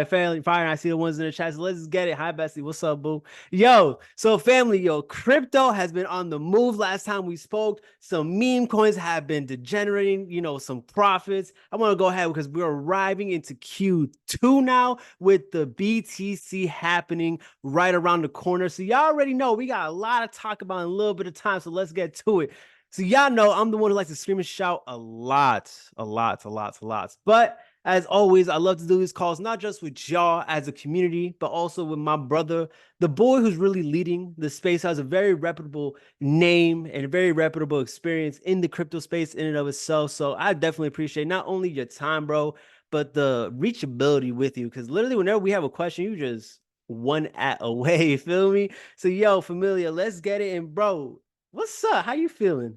right, family. Fine. I see the ones in the chat. So let's get it. Hi, Bessie. What's up, boo? Yo, so family, yo, crypto has been on the move. Last time we spoke, some meme coins have been degenerating, some profits. I want to go ahead because we're arriving into Q2 now with the BTC happening right around the corner. So y'all already know we got a lot to talk about in a little bit of time. So let's get to it. So y'all know I'm the one who likes to scream and shout a lot, a lot, a lot, a lot. But as always, I love to do these calls, not just with y'all as a community, but also with my brother, the boy who's really leading the space, has a very reputable name and a very reputable experience in the crypto space in and of itself. So I definitely appreciate not only your time, bro, but the reachability with you. Because literally, whenever we have a question, you just one at away. You feel me? So, yo, familiar, let's get it. And, bro, what's up? How you feeling?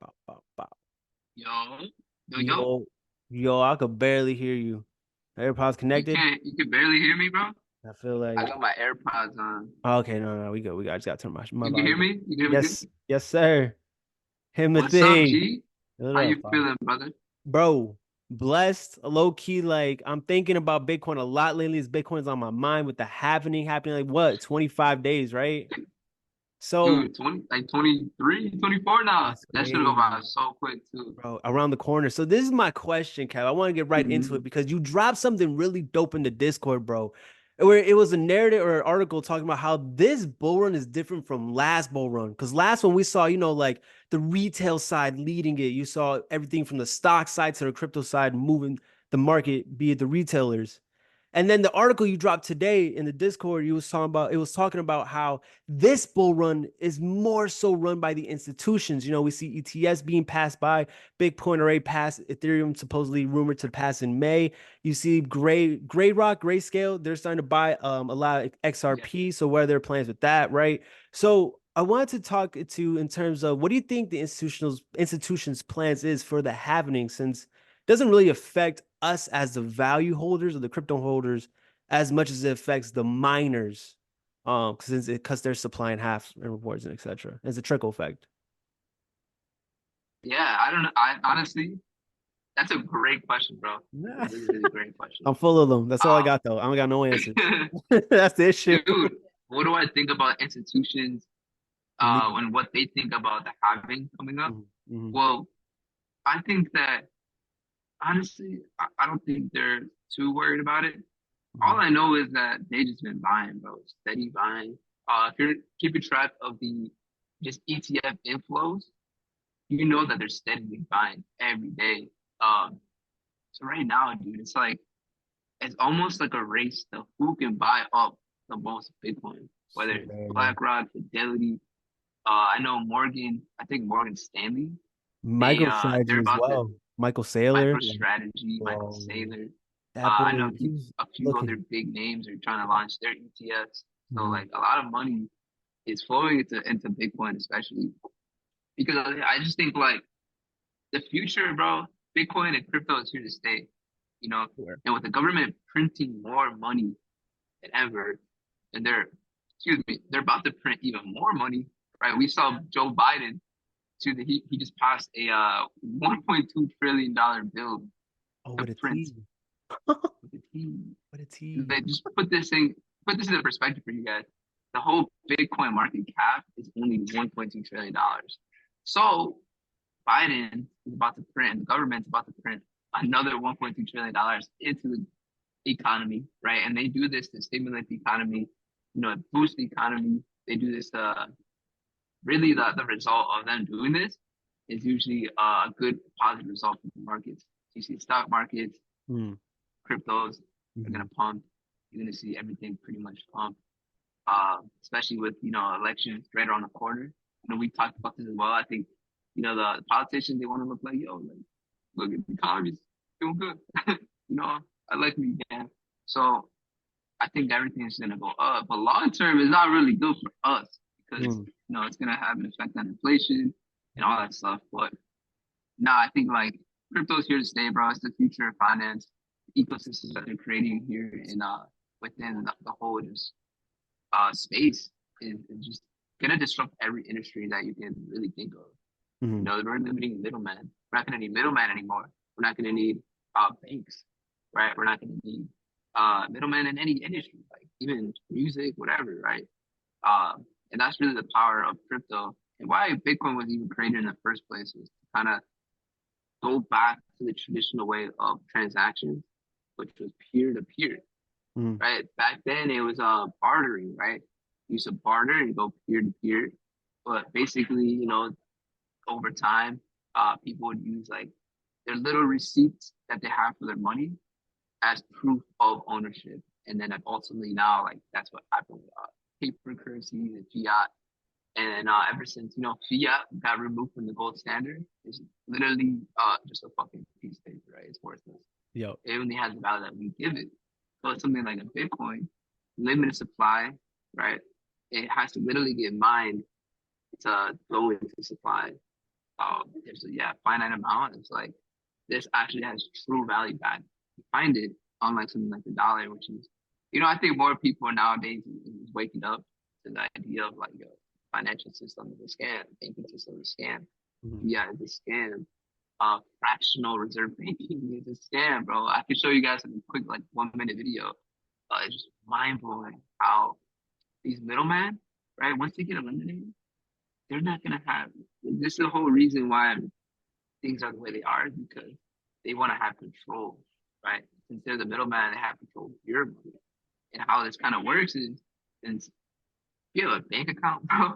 Bow, bow, bow. Yo, yo, Yo, yo, I could barely hear you. AirPods connected? you can barely hear me, bro. I feel I like got my AirPods on. okay, no, we go. I just gotta turn my You can hear volume. me? You can hear me good? Yes, yes, sir. Him a What's up, thing. G? What How up, you Bob? feeling, brother? Bro? Blessed, low key. Like I'm thinking about Bitcoin a lot lately. This Bitcoin's on my mind with the happening like what, 25 days, right? So Dude, 20, like 23, 24 now. that's That should go by crazy. so quick, too. Bro, around the corner. So this is my question, Kev. I want to get right into it hmm because you dropped something really dope in the Discord, bro. Where it was a narrative or an article talking about how this bull run is different from last bull run. Because last one we saw, like the retail side leading it. You saw everything from the stock side to the crypto side moving the market, be it the retailers. And then the article you dropped today in the Discord, it was talking about how this bull run is more so run by the institutions. We see ETS being passed by, Bitcoin already passed, Ethereum supposedly rumored to pass in May. You see Gray Rock, Grayscale, they're starting to buy a lot of Yeah. XRP. So what are their plans with that, right? So I wanted to talk to in terms of what do you think the institutions plans is for the halvening, since it doesn't really affect us as the value holders or the crypto holders as much as it affects the miners, because they're supplying half and rewards and etc. It's a trickle effect. Yeah, I don't know. I honestly, that's a great question, bro. That's a really, really great question. I'm full of them. That's all I Um, got though. I don't got no answers. That's the issue. dude, what do I think about institutions, Lead. and what they think about the halving coming up? Mhm, mhm, Well, I think that honestly, I don't think they're too worried about it. All mhm. I know is that they just been buying, bro, steady buying. If you're keeping track of the just ETF inflows, you know that they're steadily buying every day. So right now, dude, it's almost like a race to who can buy up the most Bitcoin, whether it's Swear. BlackRock, Fidelity. I know Morgan. I think Morgan Stanley. They're MicroStrategy as about to well. Michael Saylor. MicroStrategy, Michael Bro, Saylor. that I know boy, he's a few other looking. big names are trying to launch their ETFs. So Mhm, like a lot of money is flowing into Bitcoin, especially because I just think like the future, bro, Bitcoin and crypto is here to stay, you know. swear. And with the government printing more money than ever, and they're about to print even more money, right? We saw Joe Biden he just passed a 1.2 trillion dollar bill Oh, to with a print T. with the team. With a T. They just put this into perspective for you guys. The whole Bitcoin market cap is only $1.2 trillion. So Biden is about to print, the government's about to print another $1.2 trillion into the economy, right? And they do this to stimulate the economy, boost the economy. They do this really the result of them doing this is usually a good positive result for the markets. You see stock markets, Mm, cryptos are mhm. gonna pump. You're gonna see everything pretty much pump. Especially with elections right around the corner. We talked about this as well. I think the politicians they want to look like like look at the economy's doing good. you know, I like me again. So I think everything's gonna go up, but long term is not really good for us because Mm. it's gonna have an effect on inflation and all that stuff. But no, I think like crypto's here to stay, bro. It's the future of finance, the ecosystems that they're creating here in within the whole just space is just gonna disrupt every industry that you can really think of. Mhm. We're limiting middlemen. We're not gonna need middlemen anymore. We're not gonna need banks. right? We're not going to need middlemen in any industry, like even music, whatever, right? And that's really the power of crypto and why Bitcoin was even created in the first place was to kind of go back to the traditional way of transactions, which was peer to peer, Mm. right? Back then it was bartering, right? You used to barter and go peer to peer, but basically, over time, people would use like their little receipts that they have for their money as proof of ownership, and then ultimately now like that's what happened with paper currency, the fiat. And ever since fiat got removed from the gold standard, it's literally just a fucking piece of paper, right? It's worthless. Yo. It only has the value that we give it. So it's something like a Bitcoin, limited supply, right? It has to literally get mined to go into supply. There's a finite amount. It's like this actually has true value back. You find it unlike something like the dollar, which is, I think more people nowadays is waking up to the idea of like a financial system is a scam, banking system is a scam. Mm. Yeah, it's a scam. Fractional reserve banking is a scam, bro. I can show you guys a quick like 1 minute video. It's just mind blowing how these middlemen, right? Once they get eliminated, they're not gonna have. This is the whole reason why things are the way they are because they want to have control, right? Since they're the middleman, they have control of your money. And how this kind of works is you have a bank account, bro.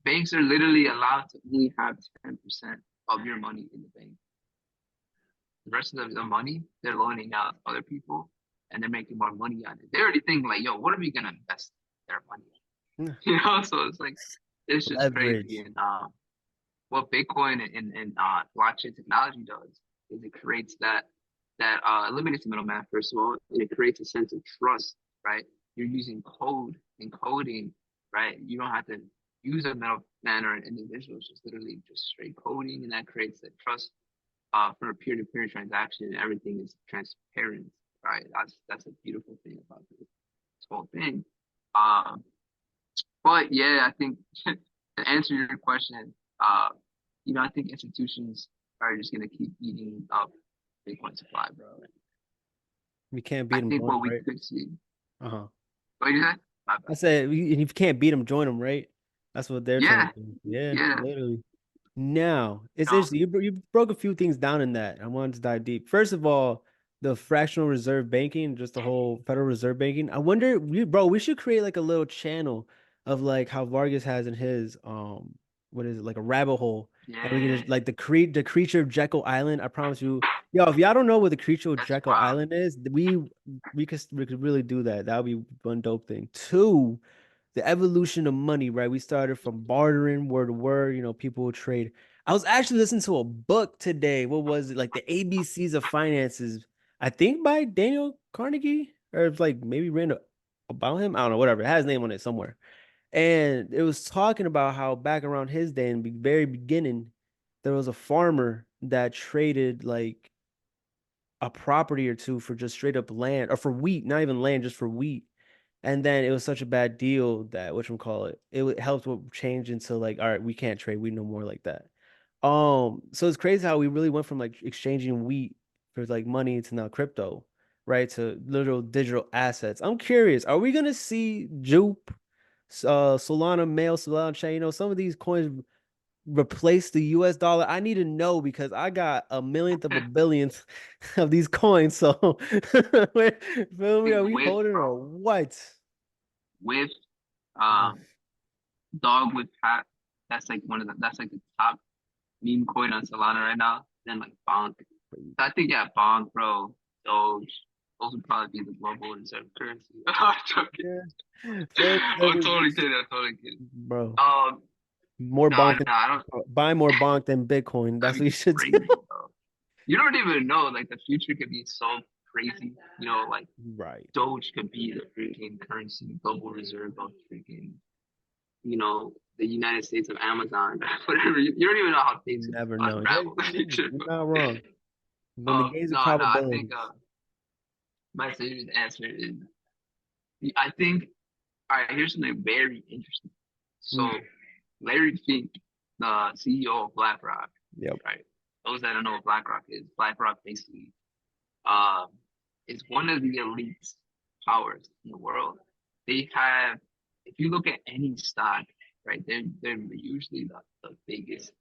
Banks are literally allowed to only have 10% of your money in the bank. The rest of the money they're loaning out to other people and they're making more money on it. They already think like, yo, what are we gonna invest their money in? Mm. So it's like it's just crazy. Leverage. And what Bitcoin and blockchain technology does is it creates that eliminates the middleman first of all, and it creates a sense of trust, right? You're using code and coding, right? You don't have to use a middleman or an individual. It's just literally just straight coding, and that creates the trust for a peer-to-peer transaction. Everything is transparent, right? That's a beautiful thing about this whole thing. Um, but yeah, I think to answer your question, I think institutions are just gonna keep eating up Bitcoin supply, bro. We can't beat I them, think join what 'em, we right? could see. Uh-huh. What did you say? My I bad. said, and if you can't beat them, join them, right? That's what they're trying Yeah, to do. Yeah, yeah. literally. Now, it's No, interesting. You broke a few things down in that. I wanted to dive deep. First of all, the fractional reserve banking, just the whole Federal Reserve banking. I wonder, we should create like a little channel of like how Vargas has in his what is it, like a rabbit hole, and we can yeah, just like the creature of Jekyll Island. I promise you, yo, if y'all don't know what the creature of that's Jekyll wild. Island is, we could really do that. That would be one dope thing. Two, the evolution of money, right? We started from bartering, word to word, people would trade. I was actually listening to a book today. What was it? Like the ABCs of finances, I think by Daniel Carnegie, or it's like maybe ran about him. I don't know, whatever. It has his name on it somewhere. And it was talking about how back around his day in the very beginning, there was a farmer that traded like a property or two for just straight up land or for wheat, not even land, just for wheat. And then it was such a bad deal that it helped with change into like, all right, we can't trade wheat no more like that. So it's crazy how we really went from like exchanging wheat for like money to now crypto, right? To literal digital assets. I'm curious, are we gonna see Jupe, Solana Mail, Solana Chain, some of these coins replace the US dollar? I need to know because I got a millionth of a billionth of these coins. So feel me? Think Are we with holding or bro, what? with Uh, um dog with hat. That's like the top meme coin on Solana right now. Then like Bonk. So I think yeah, Bonk, bro, Doge. Those would probably be the global reserve currency. I'm joking. Yeah. So, I'm totally kidding. I'm totally kidding. bro, Um, more no, bonk than no, I don't. buy more bonk than Bitcoin. That's That'd what you be should do. crazy, bro. You don't even know. Like the future could be so crazy. Like Right. Doge could be the freaking currency, global reserve of freaking, the United States of Amazon, whatever. You don't even know how things You could never know. Yeah, unravel in the future. you're not wrong. When the games of No, no. I think probabilities. my serious answer is I think. All right, here's something very interesting. So Mm, Larry Fink, the CEO of BlackRock, yep. right? Those that don't know what BlackRock is, BlackRock basically um, is one of the elite powers in the world. They have, if you look at any stock, right, they're usually the biggest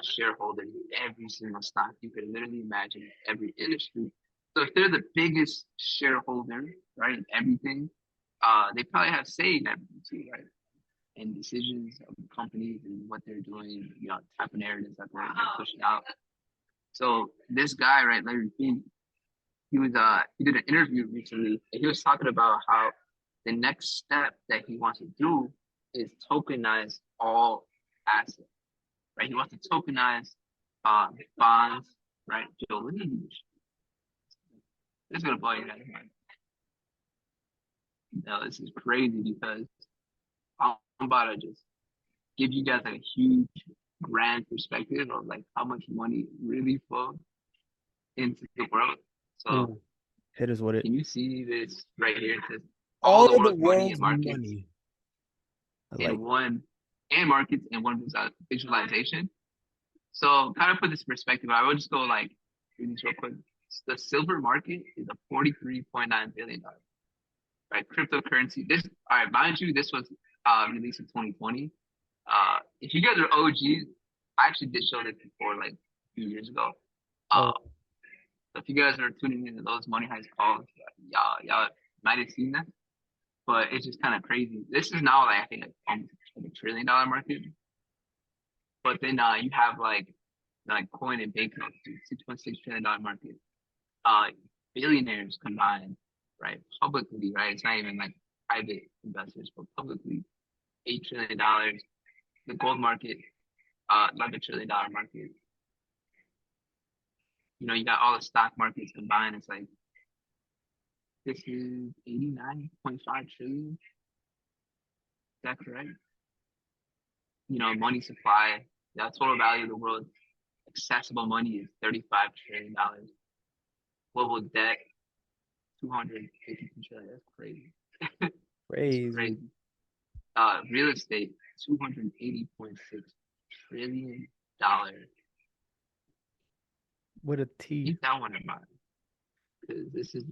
shareholder in every single stock you could literally imagine in every industry. So if they're the biggest shareholder, right, in everything, they probably have say in everything too, right? And decisions of companies and what they're doing, type of narratives that they're pushing out. So this guy, right, Larry Fink, he did an interview recently and he was talking about how the next step that he wants to do is tokenize all assets, right? He wants to tokenize bonds, right? Joe, let me do this. This is gonna blow your guys' mind. No, this is crazy because I'm about to just give you guys like a huge grand perspective of like how much money really flows into the world. So Hit us with it. can you see this right here? It says all All the of the world's money world's and markets money. I like in one and markets in one visualization. So kind of put this perspective, I would just go like through this real quick. The silver market is a $43.9 billion, right? Cryptocurrency. This, all right, mind you, this was released in 2020. If you guys are OGs, I actually did show this before like a few years ago. oh, So if you guys are tuning into those Money Heist calls, y'all might have seen that, but it's just kind of crazy. This is now like I think like almost like $1 trillion market. But then you have like coin and banknotes, $6.6 trillion market. Uh, billionaires combined, right? Publicly, right? It's not even like private investors, but publicly, $8 trillion. The gold market, $11 trillion market. You got all the stock markets combined. It's like this is 89.5 trillion. Is that correct? Money supply. The total value of the world's accessible money is $35 trillion. Global debt, 252 trillion. That's crazy. It's crazy. crazy. Real estate, $280.6 trillion. With a T. Keep that one in mind because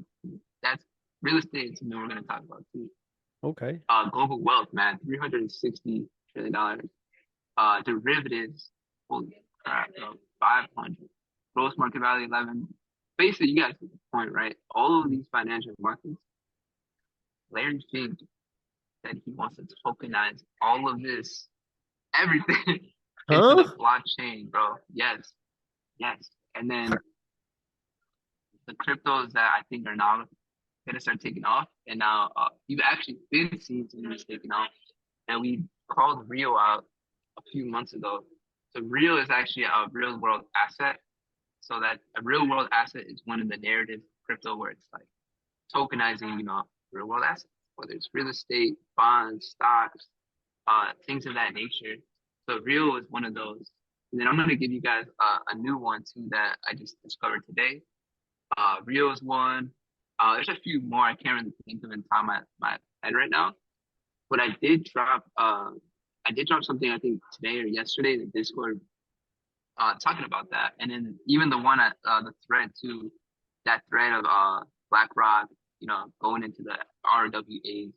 that's real estate is something we're going to talk about too. Okay. Global wealth, man, $360 trillion. Derivatives, holy crap, bro, 500. Gross market value, 11. Basically, you guys get the point, right? All of these financial markets, Larry Fink said he wants to tokenize all of this, everything into the Huh? blockchain, bro. Yes, yes. And then the cryptos that I think are now gonna start taking off, and now you've actually been seeing some of these taking off, and we called Rio out a few months ago. So Rio is actually a real world asset. So that a real world asset is one of the narrative crypto where it's like tokenizing, real world assets, whether it's real estate, bonds, stocks, things of that nature. So Rio is one of those. And then I'm going to give you guys a new one too that I just discovered today. Rio is one. There's a few more I can't really think of in time my head right now. But I did drop something I think today or yesterday in the Discord talking about that. And then even the one at the thread too, that thread of BlackRock, going into the RWAs.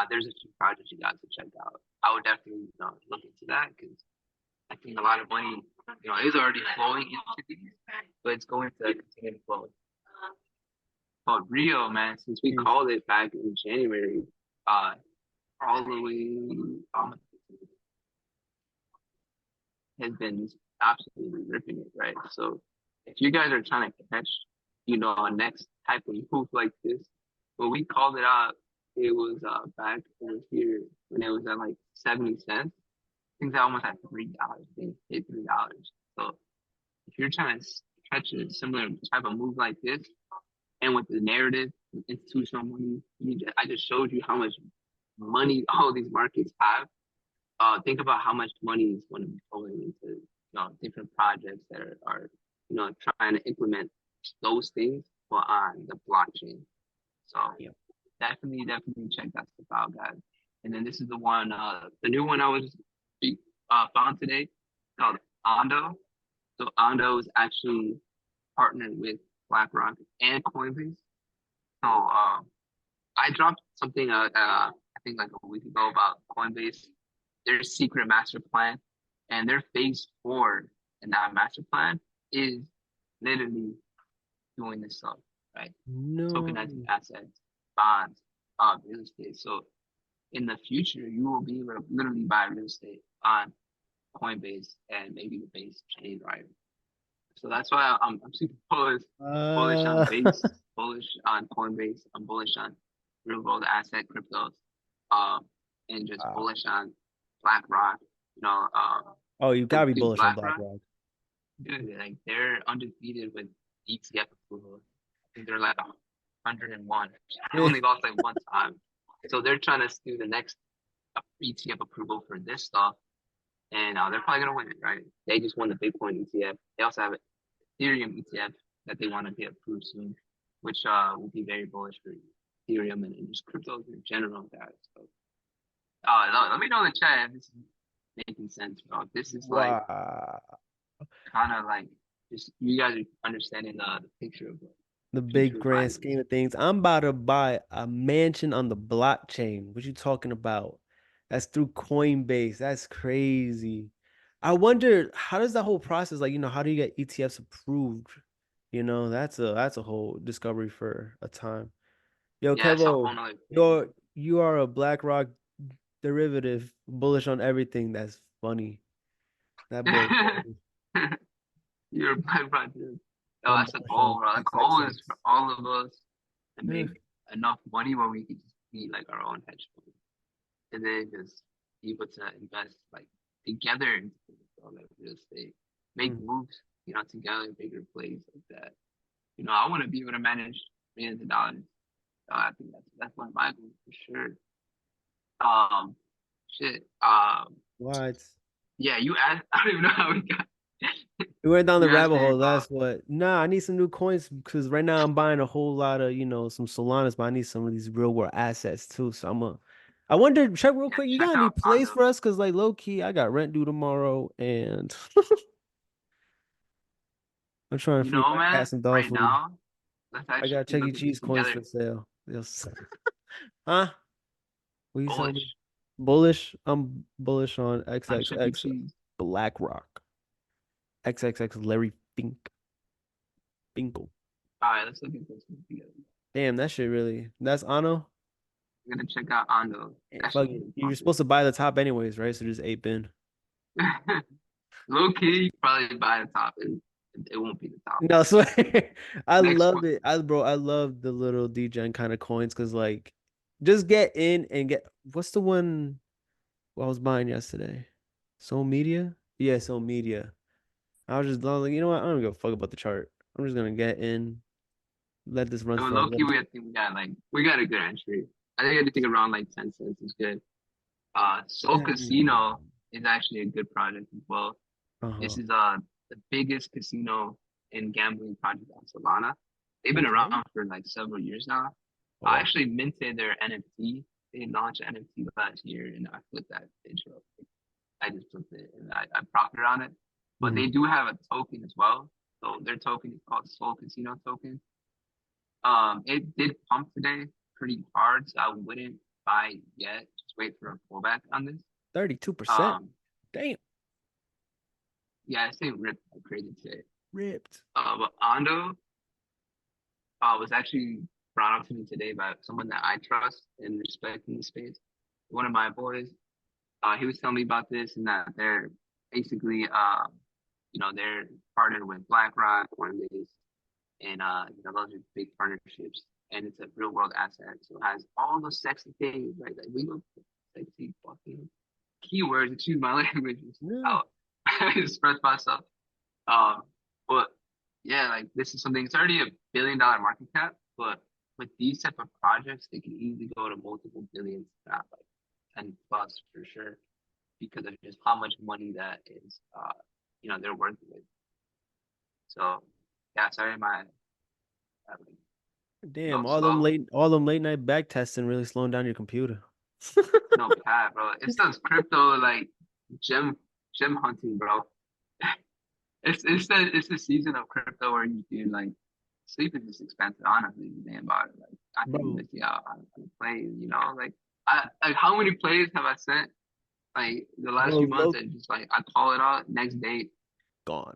There's a few projects you guys can check out. I would definitely look into that because I think a lot of money, is already flowing into these, but it's going to continue to flow. But Rio, man, since we called it back in January, all the way has been absolutely ripping it, right? So if you guys are trying to catch, a next type of move like this, when we called it out, it was back over here when it was at like 70 cents. I think that almost at $3. They hit $3. So if you're trying to catch a similar type of move like this, and with the narrative, institutional money, I just showed you how much money all these markets have. Think about how much money is going to be going into different projects that are trying to implement those things but on the blockchain. So definitely check that stuff out, guys. And then this is the new one I was found today called Ondo. So Ondo is actually partnered with BlackRock, and Coinbase. So I dropped something I think like a week ago about Coinbase, their secret master plan, and their phase 4 in that master plan is literally doing this stuff, right? No. Tokenizing assets, bonds, real estate. So in the future, you will be able to literally buy real estate on Coinbase and maybe the base chain, right? So that's why I'm super bullish on Uh, base, bullish on Coinbase, I'm bullish on real world asset cryptos, um, and just wow. bullish on BlackRock. You know, Oh, you gotta be dude, bullish on BlackRock, BlackRock. dude, like they're undefeated with ETF approval. I think they're like 101. I only lost like one time. So they're trying to do the next ETF approval for this stuff, and they're probably gonna win it, right? They just won the Bitcoin ETF. They also have an Ethereum ETF that they want to get approved soon, which will be very bullish for Ethereum and just cryptos in general, guys. So, let me know in the chat if this is making sense, bro. This is like Wow. kind of like just you guys are understanding the picture of the The big future of grand finance. scheme of things. I'm about to buy a mansion on the blockchain. What you talking about? That's through Coinbase. That's crazy. I wonder how does that whole process like, how do you get ETFs approved? That's a whole discovery for a time. Yo, Yeah, it's a Kevo, whole nother thing. you are a BlackRock derivative, bullish on everything. That's funny. That boy funny. You're my brother. Oh, I'm that's the bullish on goal, bro. The goal is for XXX. all of us to Yeah. make enough money where we can just be like our own hedge fund, and then just be able to invest like together into like real estate, make Mm. moves, together, bigger plays like that. I want to be able to manage millions of dollars. I think that's one of my goals for sure. Um, shit. What? Yeah, you asked. I don't even know how we got. We went down the You asked rabbit me hole. about. That's what. Nah, I need some new coins because right now I'm buying a whole lot of, some Solanas, but I need some of these real world assets too. So I wonder, check real Yeah, quick. You check got any out plays Ondo. for us? Cause like low key, I got rent due tomorrow and I'm trying to feed my Man, cats some dog right food. now, let's I actually got Chuck E. look at this Cheese coins together. for sale. Yes. Huh? What you telling me? Bullish Bullish? I'm bullish on on Chuck E. XXX Cheese. BlackRock. XXX Larry Fink. Finkel. All right, let's look at this one together. Damn, that shit really. That's Ano. We're gonna check out Ondo. That Fuck, shit getting you're pumping. supposed to buy the top anyways, right? So just ape in. Low key, you probably buy the top, and it won't be the top. No, so I Next love one. it. I love the little degen kind of coins because like just get in and get what's the one I was buying yesterday? Soul Media? Yeah, Soul Media. I was like, you know what? I don't give a fuck about the chart. I'm just gonna get in, let this run So for a low key, little. I think we got a good entry. I think anything around like 10 cents is good. Soul Casino is actually a good project as well. Uh-huh. This is the biggest casino and gambling project on Solana. They've been Okay. around for like several years now. Oh I wow. actually minted their NFT. They launched an NFT last year, and I flipped that intro. I just flipped it, and I profited on it. But they Mhm. do have a token as well. So their token is called Soul Casino token. It did pump today pretty hard, so I wouldn't buy yet. Just wait for a pullback on this. 32%. Um, Damn. yeah, I think ripped like crazy today. Ripped. But Ando was actually brought up to me today by someone that I trust and respect in the space. One of my boys, he was telling me about this and that they're basically, they're partnered with BlackRock, Coinbase, and those are big partnerships. And it's a real world asset, so it has all those sexy things, right? Like we go sexy fucking keywords. Excuse my language. Yeah. How I express myself. Um, but yeah, like this is something. It's already $1 billion market cap, but with these type of projects, they can easily go to multiple billions, not like 10 plus for sure, because of just how much money that is, they're working with. So yeah, sorry, my like, Damn, slow. all them late night back testing really slowing down your computer. No cap, bro. It's those crypto like gem gem hunting, bro. It's the season of crypto where you can like sleep is just expensive, honestly, if you think about it. Like I think you bro. miss out on plays, you know, like how many plays have I sent like the last Bro, few months look, and just like I call it out next day, gone,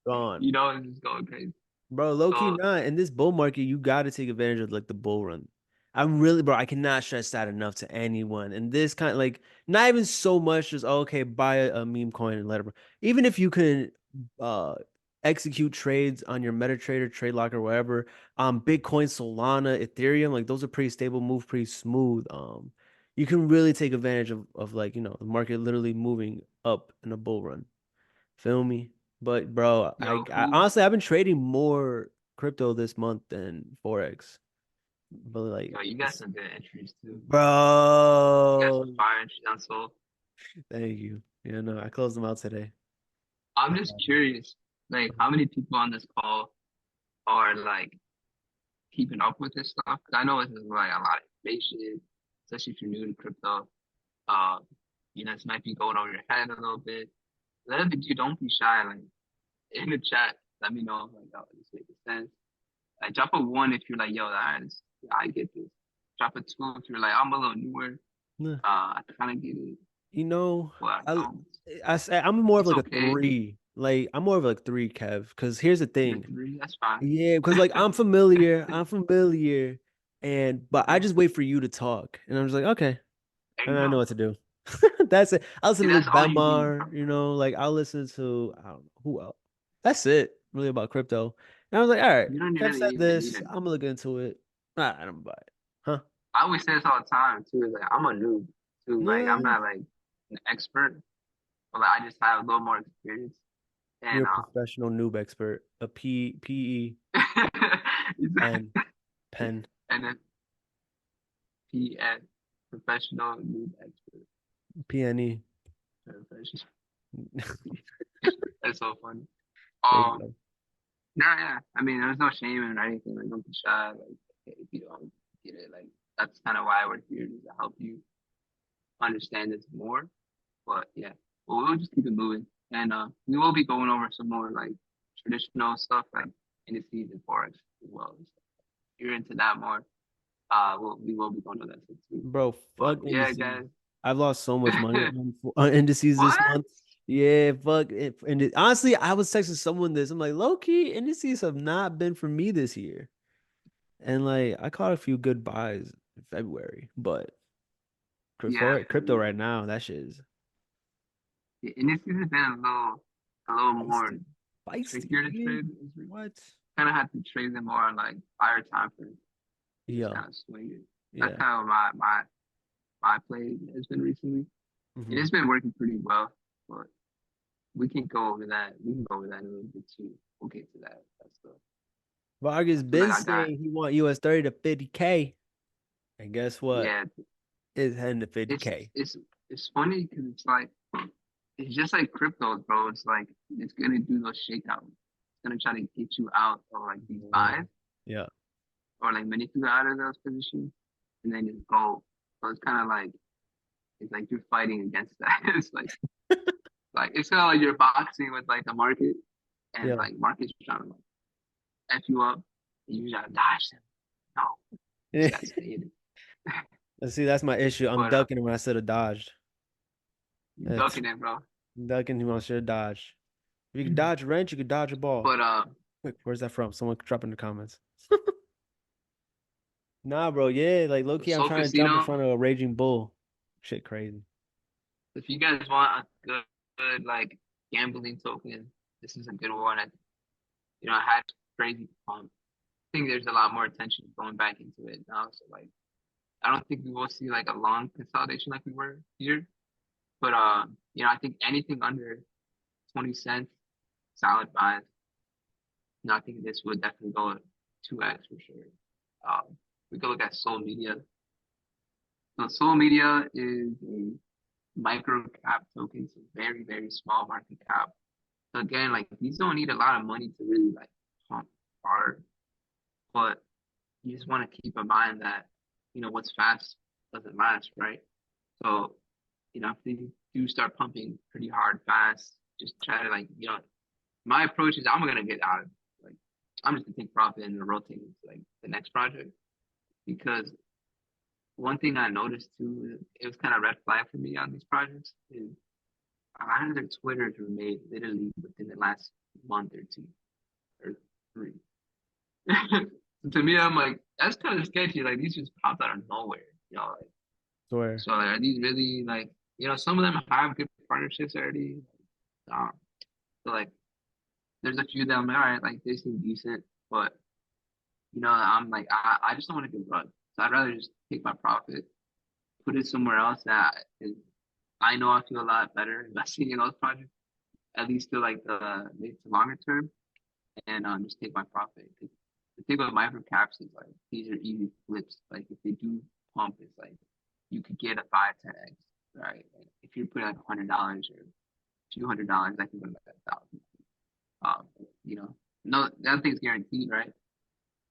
gone. you know, and just going crazy. Bro, low key So not. In this bull market, you got to take advantage of like the bull run. I'm really, bro, I cannot stress that enough to anyone. And this kind of like, not even so much just, oh, okay, buy a meme coin and let it, even if you can uh execute trades on your MetaTrader, TradeLocker, wherever, Bitcoin, Solana, Ethereum, like those are pretty stable, move pretty smooth. You can really take advantage of like, the market literally moving up in a bull run. Feel me? But bro, yo, I who honestly I've been trading more crypto this month than Forex. But like yo, you got it's some good entries too. You got bro. some fire entries on Soul. Thank you. Yeah, no, I closed them out today. I'm just curious, like how many people on this call are like keeping up with this stuff? 'Cause I know it's like a lot of information, especially if you're new to crypto. Uh, this might be going over your head a little bit. Let it you don't be shy. Like in the chat, let me know like, oh, this makes sense. Like drop a one if you're like, yo, I get this. Drop a two if you're like, I'm a little newer. Nah, I kind of get it, You know, but I I don't. I'm more of It's like a okay. three. Like I'm more of like three, Kev. Because here's the You're thing. three. That's fine. Yeah, because like I'm familiar, but I Okay. just wait for you to talk, and I'm just like, okay, There and you I know go. what to do. That's it. I listen See, to Luke that's all you need, bro. Bemar, like I'll listen to I don't know who else. That's it, really about crypto. And I was like, all right, You don't Kev really said even need this. it. I'm gonna look into it. I don't buy it. Huh? I always say this all the time too. Is like I'm a noob too. Like I'm No, not like an expert, but like I just have a little more experience. you're And a professional noob expert. A PE pen pen and then PS, professional noob expert. PNE. Professional. That's so funny. There you Um, go. no, yeah. I mean, there's no shame in anything. Like, don't be shy. Like, if you don't get it, like, that's kind of why we're here to help you understand this more. But yeah, well, we'll just keep it moving, and we will be going over some more like traditional stuff, like indices and forex as well. So if you're into that more, we will be going to that stuff too. Bro, But fuck yeah, indices. guys. I've lost so much money on indices this What? month. Yeah, fuck it. And honestly, I was texting someone this. I'm like, low key, indices have not been for me this year. And like, I caught a few good buys in February, but Yeah, crypto right now, that shit is the indices have been a little more feisty. Feisty, trickier to nigga. trade. What? Kind of have to trade them more on like higher time frames. Just Yeah, kind of swing it. That's yeah. how my play has been recently. And hmm it's been working pretty well. But we can go over that. We can go over that in a little bit too. We'll get to that. That's the. Vargas I feel like been I got. saying he want US 30 to 50K. And guess what? Yeah, It's heading to it's 50K. it's it's funny because it's like it's just like crypto, bro. It's like it's gonna do those shakeouts. It's gonna try to get you out of like these buys Yeah. or like manipulate out of those positions, and then just go. So it's kind of like it's like you're fighting against that. It's like it's kind of like you're boxing with like the market, and Yeah. like market's trying to like f you up, and you gotta dodge them. No, you just gotta stay in it. Let's see, that's my issue. I'm But ducking him when I said have dodged. you're It's ducking it, bro. ducking him when I should have dodged. If you could dodge a wrench, you could dodge a ball. But Quick, where's that from? Someone drop in the comments. Nah, bro, yeah, like low the key, I'm Soul trying to jump in Casino, front of a raging bull. Shit, crazy. if you guys want a good like gambling token, this is a good one. I had crazy pump. I think there's a lot more attention going back into it now. So like, I don't think we will see like a long consolidation like we were here. But I think anything under 20 cents, solid buys. I think this would definitely go 2x for sure. We could look at Soul Media. So Soul Media is a micro cap token, so very, very small market cap. So again, like these don't need a lot of money to really like pump hard, but you just want to keep in mind that, what's fast doesn't last, right? So, if they do start pumping pretty hard fast, just try to like, my approach is I'm gonna get out of it. Like I'm just gonna take profit and rotate into like the next project because one thing I noticed too, it was kind of red flag for me on these projects is a lot of their Twitters were made literally within the last month or two or three. To me, I'm like, that's kind of sketchy. Like these just popped out of nowhere, you know. Like, Swear. so are these really like, some of them have good partnerships already. Um, so like, there's a few that I'm like, all right, like they seem decent, but I'm like, I just don't want to get run. So I'd rather just take my profit, put it somewhere else that is, I know I feel a lot better investing in those projects, at least to like the mid to longer term, and just take my profit. 'Cause the thing with micro caps is like these are easy flips. Like if they do pump, it's like you could get a 5, 10x, right? And if you're putting like $100 or $200, I can go to like 1,000. Um, you know, no, nothing's guaranteed, right?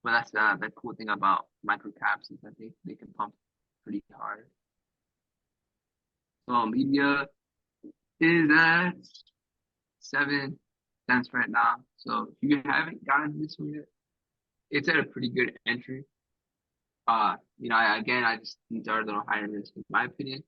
But that's the cool thing about micro caps is that they can pump pretty hard. So media is at 7 cents right now. So if you haven't gotten this one yet, it's at a pretty good entry. Again, I just these are a little higher risk in my opinion,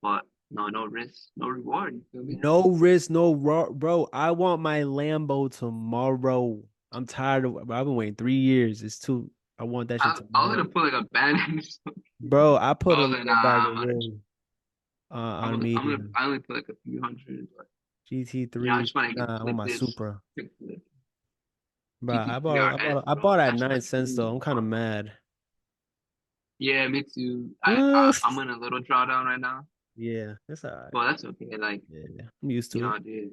but no risk, no reward. You feel me? No risk, no bro. I want my Lambo tomorrow. I'm tired of. I've been waiting 3 years. It's too. I want that shit I was tomorrow, gonna put like a ban in bro. I put a I was like, little bag nah, of wood on medium. I only put like a few hundred, but I GT3. just want to get Nah, I want flip my this, Supra, quick flip. bro. I bought. I GT3RS, bought. I bro. bought at That's the 9 cents though. I'm kind of mad. Yeah, me too. Uh, I'm in a little drawdown right now, yeah, it's all right. but that's okay. Like, Yeah, I'm used to it. dude,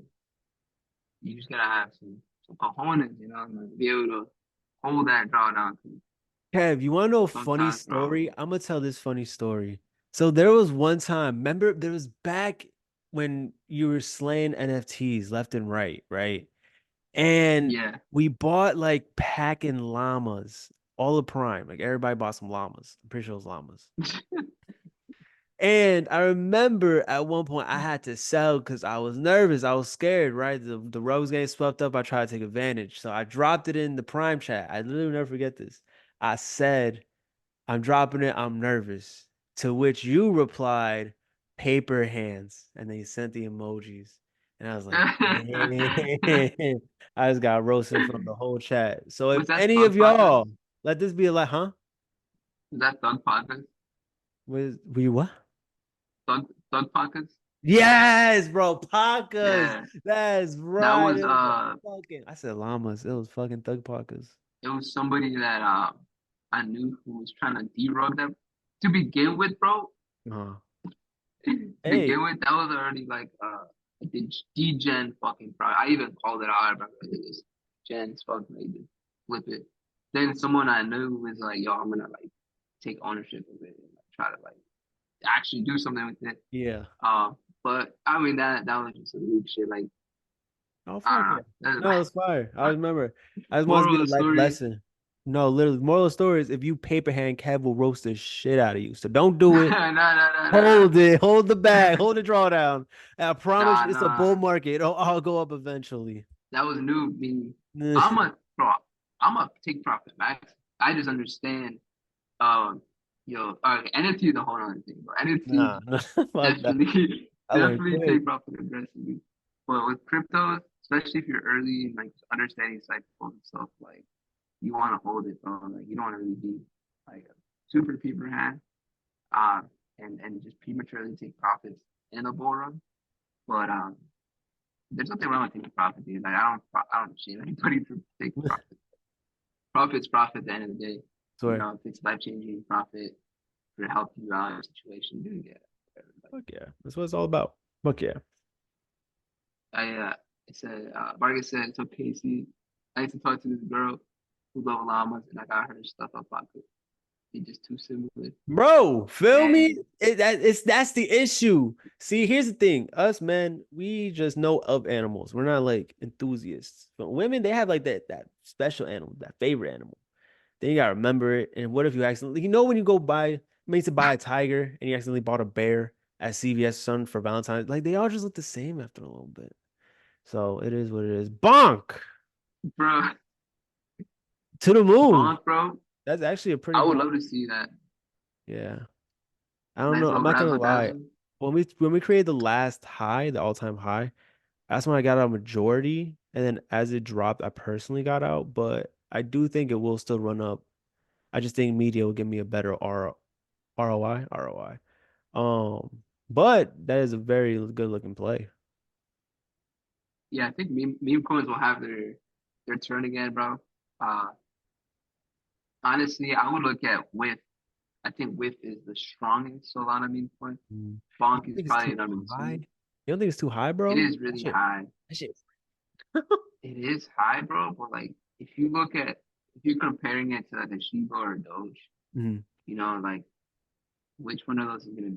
you just gotta have some cojones, and like, be able to hold that drawdown. 'Cause Kev, you want to know a funny sometimes, bro. story? I'm gonna tell this funny story. So there was one time, remember, there was back when you were slaying NFTs left and right, right? And Yeah. we bought like packing llamas, all the prime. Like everybody bought some llamas. I'm pretty sure it was llamas. And I remember at one point I had to sell because I was nervous. I was scared, right? The rug was getting swept up. I tried to take advantage. So I dropped it in the prime chat. I literally never forget this. I said, I'm dropping it. I'm nervous. To which you replied, paper hands. And then you sent the emojis. And I was like, damn. I just got roasted from the whole chat. So if Was that any Thug of Podcast? y'all let this be a like, huh? Was that Thug Podcast? Were you what? Thug Podcast? Yes, bro. Pakas. Yeah. That's That right. was It was a fucking I said llamas. It was fucking thug pakas. it was somebody that I knew who was trying to derug them. To begin with, bro, Uh-huh. to Hey, begin with, that was already like the degen fucking pro. I even called it out. I remember this Gen's fucking made it, flip it. Then someone I knew was like, "Yo, I'm gonna like take ownership of it and like, try to like actually do something with it." yeah. But I mean that was just some weak shit. Like Oh I fuck don't yeah. know. That's No, it's fire. I remember. I just want it to moral be of a the life story. lesson. No, literally, moral of the story is if you paper hand, Kev will roast the shit out of you. So don't do it. Nah. Hold it. Hold the bag. Hold the drawdown. And I promise Nah, you, it's a bull nah. market. It'll all go up eventually. That was new. Me, I'm a bro. I'm a take profit, max. I just understand. Um, NFT is a whole other thing, bro. NFT Nah, nah, fuck that. definitely, I learned definitely quick. take profit aggressively. But with cryptos, especially if you're early and like understanding cycles and stuff, like you want to hold it, bro. Like you don't want to really be like a super paper hand, uh, and just prematurely take profits in a bull run. But there's nothing wrong with taking profit, dude. Like I don't shame anybody for taking profit. Profit's profit at the end of the day. Swear. If it's life changing profit for help you out in a situation, do get it. Like, Fuck yeah. That's what it's all about. Fuck yeah. I said, Vargas said, so Casey, I used to talk to this girl who loved llamas, and I got her stuff up pocket. It's just too similar. Bro, feel me? And That's the issue. See, here's the thing. Us men, we just know of animals. We're not like enthusiasts. But women, they have like that special animal, that favorite animal. Then you gotta remember it. And what if you accidentally, when you go buy, means to buy a tiger and you accidentally bought a bear at CVS Sun for Valentine's, like they all just look the same after a little bit. So it is what it is. Bonk. bro, To the moon. Bonk, bro. That's actually a pretty I would good. love to see that. Yeah. I don't Nice know. I'm little not gonna razzle lie. dazzle. When we created the last high, the all-time high, that's when I got out a majority. And then as it dropped, I personally got out. But I do think it will still run up. I just think media will give me a better ROI. ROI. But that is a very good looking play. Yeah, I think meme coins will have their turn again, bro. Uh, Honestly, I would look at Width. I think Width is the strongest Solana meme coin. Mm. You Bonk don't is think it's probably too number high? two. You don't think it's too high, It bro? is That really shit. high. That shit. It is high, bro. But like, if you're comparing it to like a Shiba or a Doge, Mhm. like which one of those is gonna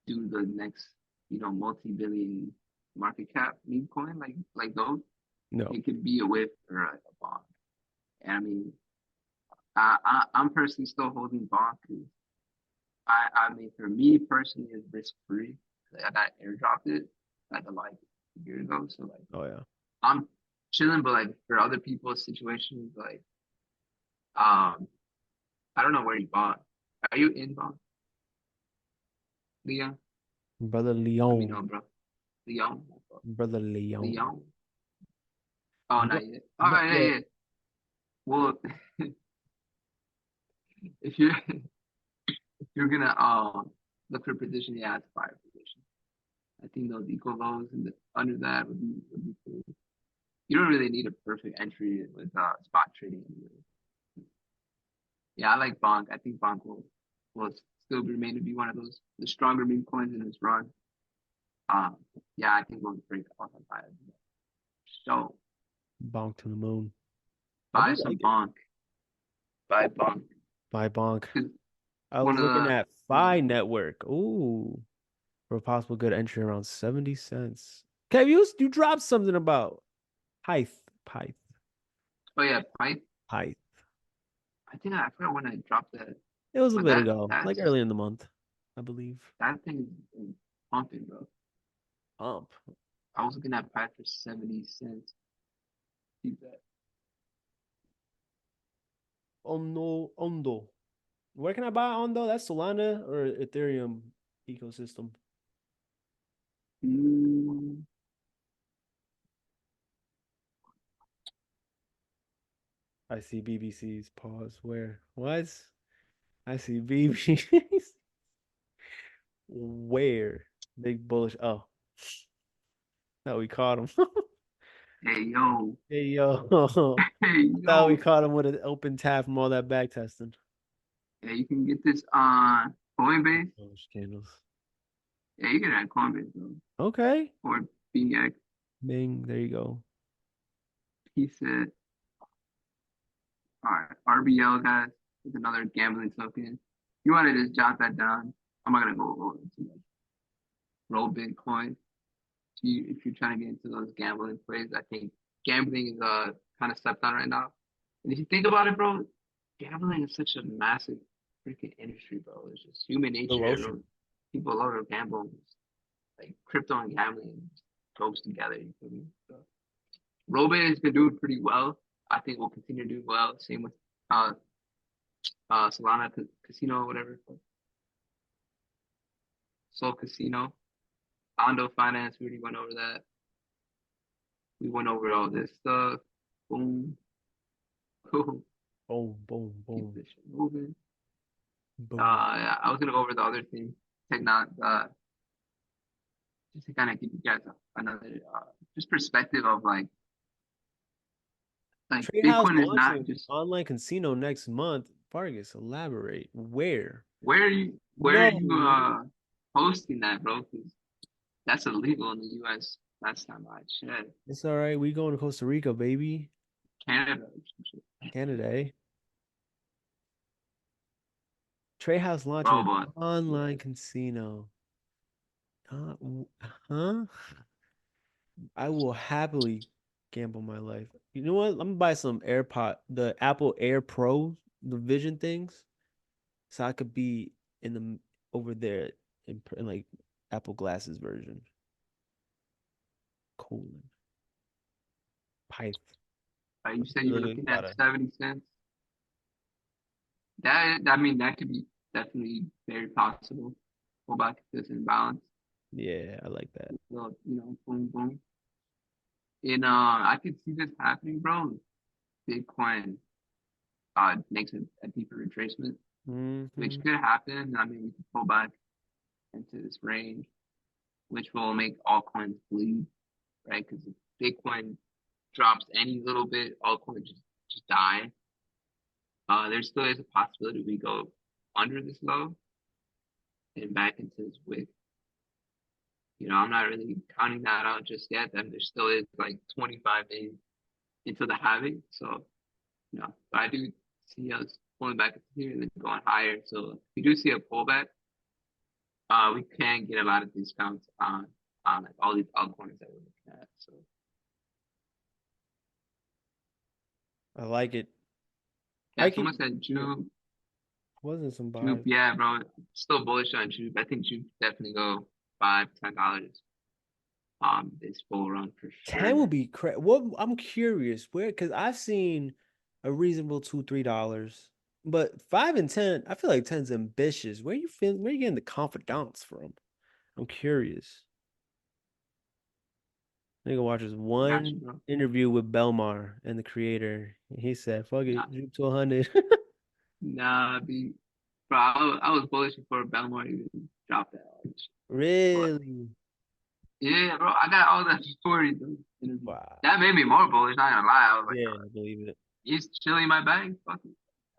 do the next, multi-billion market cap meme coin like those? No. It could be a Width or a Bonk. And I mean, I'm personally still holding Bonk because I mean, for me personally, it's risk free. Like, I got airdropped it like a year ago, so like Oh yeah. I'm chilling. But like for other people's situations, like um, I don't know where you bought. Are you in bond, Leon? Brother Let me know, Leon. bro. Leon, Brother Leon. Leon. Oh, Not, not yet. All not right, yeah, yet. yeah. Well, if you're if you're gonna look for position, yeah, it's fire position. I think those equal lows and under that would be cool. You don't really need a perfect entry with spot trading anyway. Yeah, I like Bonk. I think Bonk will still remain to be one of those the stronger meme coins in this run. Um, yeah, I think we'll break off on fire. So Bonk to the moon. I buy do some like it. Bonk. Buy Bonk. Buy bonk. 'Cause I one was of looking the at yeah. Fi Network. Ooh, for a possible good entry around 70 cents. Kev, you dropped something about Pyth. Pyth. Oh yeah, Pipe. Pyth. I think I forgot when I dropped that, It was a but bit ago, like that's early in the month, I believe. that thing is pumping, bro. Ump. I was looking at Pipe for 70 cents. See that? Ondo. Ondo. Where can I buy Ondo? That's Solana or Ethereum ecosystem. Mm, I see BBC's pause. Where? What? I see BBC's. Where? Big bullish. Oh, no, we caught him. hey yo, Hey, yo. hey I thought we yo. caught him with an open tap from all that back testing. Yeah, you can get this on Coinbase. Bullish candles. Yeah, you can add Coinbase though, Okay. or BX. Bing. There you go. He said, all right, RBL guys is another gambling token. You want to just jot that down? I'm not gonna go over it too much. Roll Bitcoin. If you're trying to get into those gambling plays, I think gambling is kind of stepped on right now. And if you think about it, bro, gambling is such a massive freaking industry, bro. It's just human The nature. lotion. People love to gamble. Like crypto and gambling goes together. You feel me? So, Robin has been doing pretty well. I think we'll continue to do well. Same with uh Solana Casino or whatever. Soul Casino. Ondo Finance, we already went over that. We went over all this stuff. Boom. Boom. Boom, boom, Keep boom, this shit moving. boom. Yeah, I was gonna go over the other thing. Technology, just to kind of give you guys another just perspective of like Trade House Bitcoin is not launching just online casino next month. Vargas, elaborate. Where? where are you No. posting that, bro? Because that's illegal in the U.S. Last time I checked. It's all right. We going to Costa Rica, baby. Canada. Canada, eh? Trade House launching Bro, an but online casino. Huh? I will happily gamble my life. You know what? I'm gonna buy some AirPod, the Apple Air Pro, the Vision things, so I could be in the over there in like Apple glasses version. Cool. Pyth. you said you were Really looking about at it. 70 cents. I mean, that could be definitely very possible. Pullback if it's in balance. Yeah, I like that. So, boom, boom. And I could see this happening, bro. Bitcoin makes a deeper retracement, which Hmm. could happen. I mean, we could pull back into this range, which will make altcoins bleed, right? Because if Bitcoin drops any little bit, altcoins just die. There still is a possibility we go under this low and back into this wick. I'm not really counting that out just yet. Then there still is like 25 days into the halving. So, but I do see us pulling back here and then going higher. So if we do see a pullback, we can get a lot of discounts on like all these altcoins that we're looking at. So I like it. yeah, I keep someone said Jupe. wasn't some Jupe, buys. yeah, bro. Still bullish on Jupe. I think Jupe definitely go $5, $10 this full run for 10 sure. would be cra What I'm curious where because I've seen a reasonable $2, $3, but 5 and 10, I feel like 10's ambitious. Where you getting the confidence from? I'm curious. Nigga watches Got you, one bro. interview with Belmar and the creator. And he said, fuck Nah, it, juke to 100. nah, bro. I was bullish before Belmore even dropped that. But Really? yeah, bro, I got all that stories in the interview. Wow. That made me more bullish. Not gonna lie. I was like, Yeah, I believe it. he's chilling my bag. Fuck it,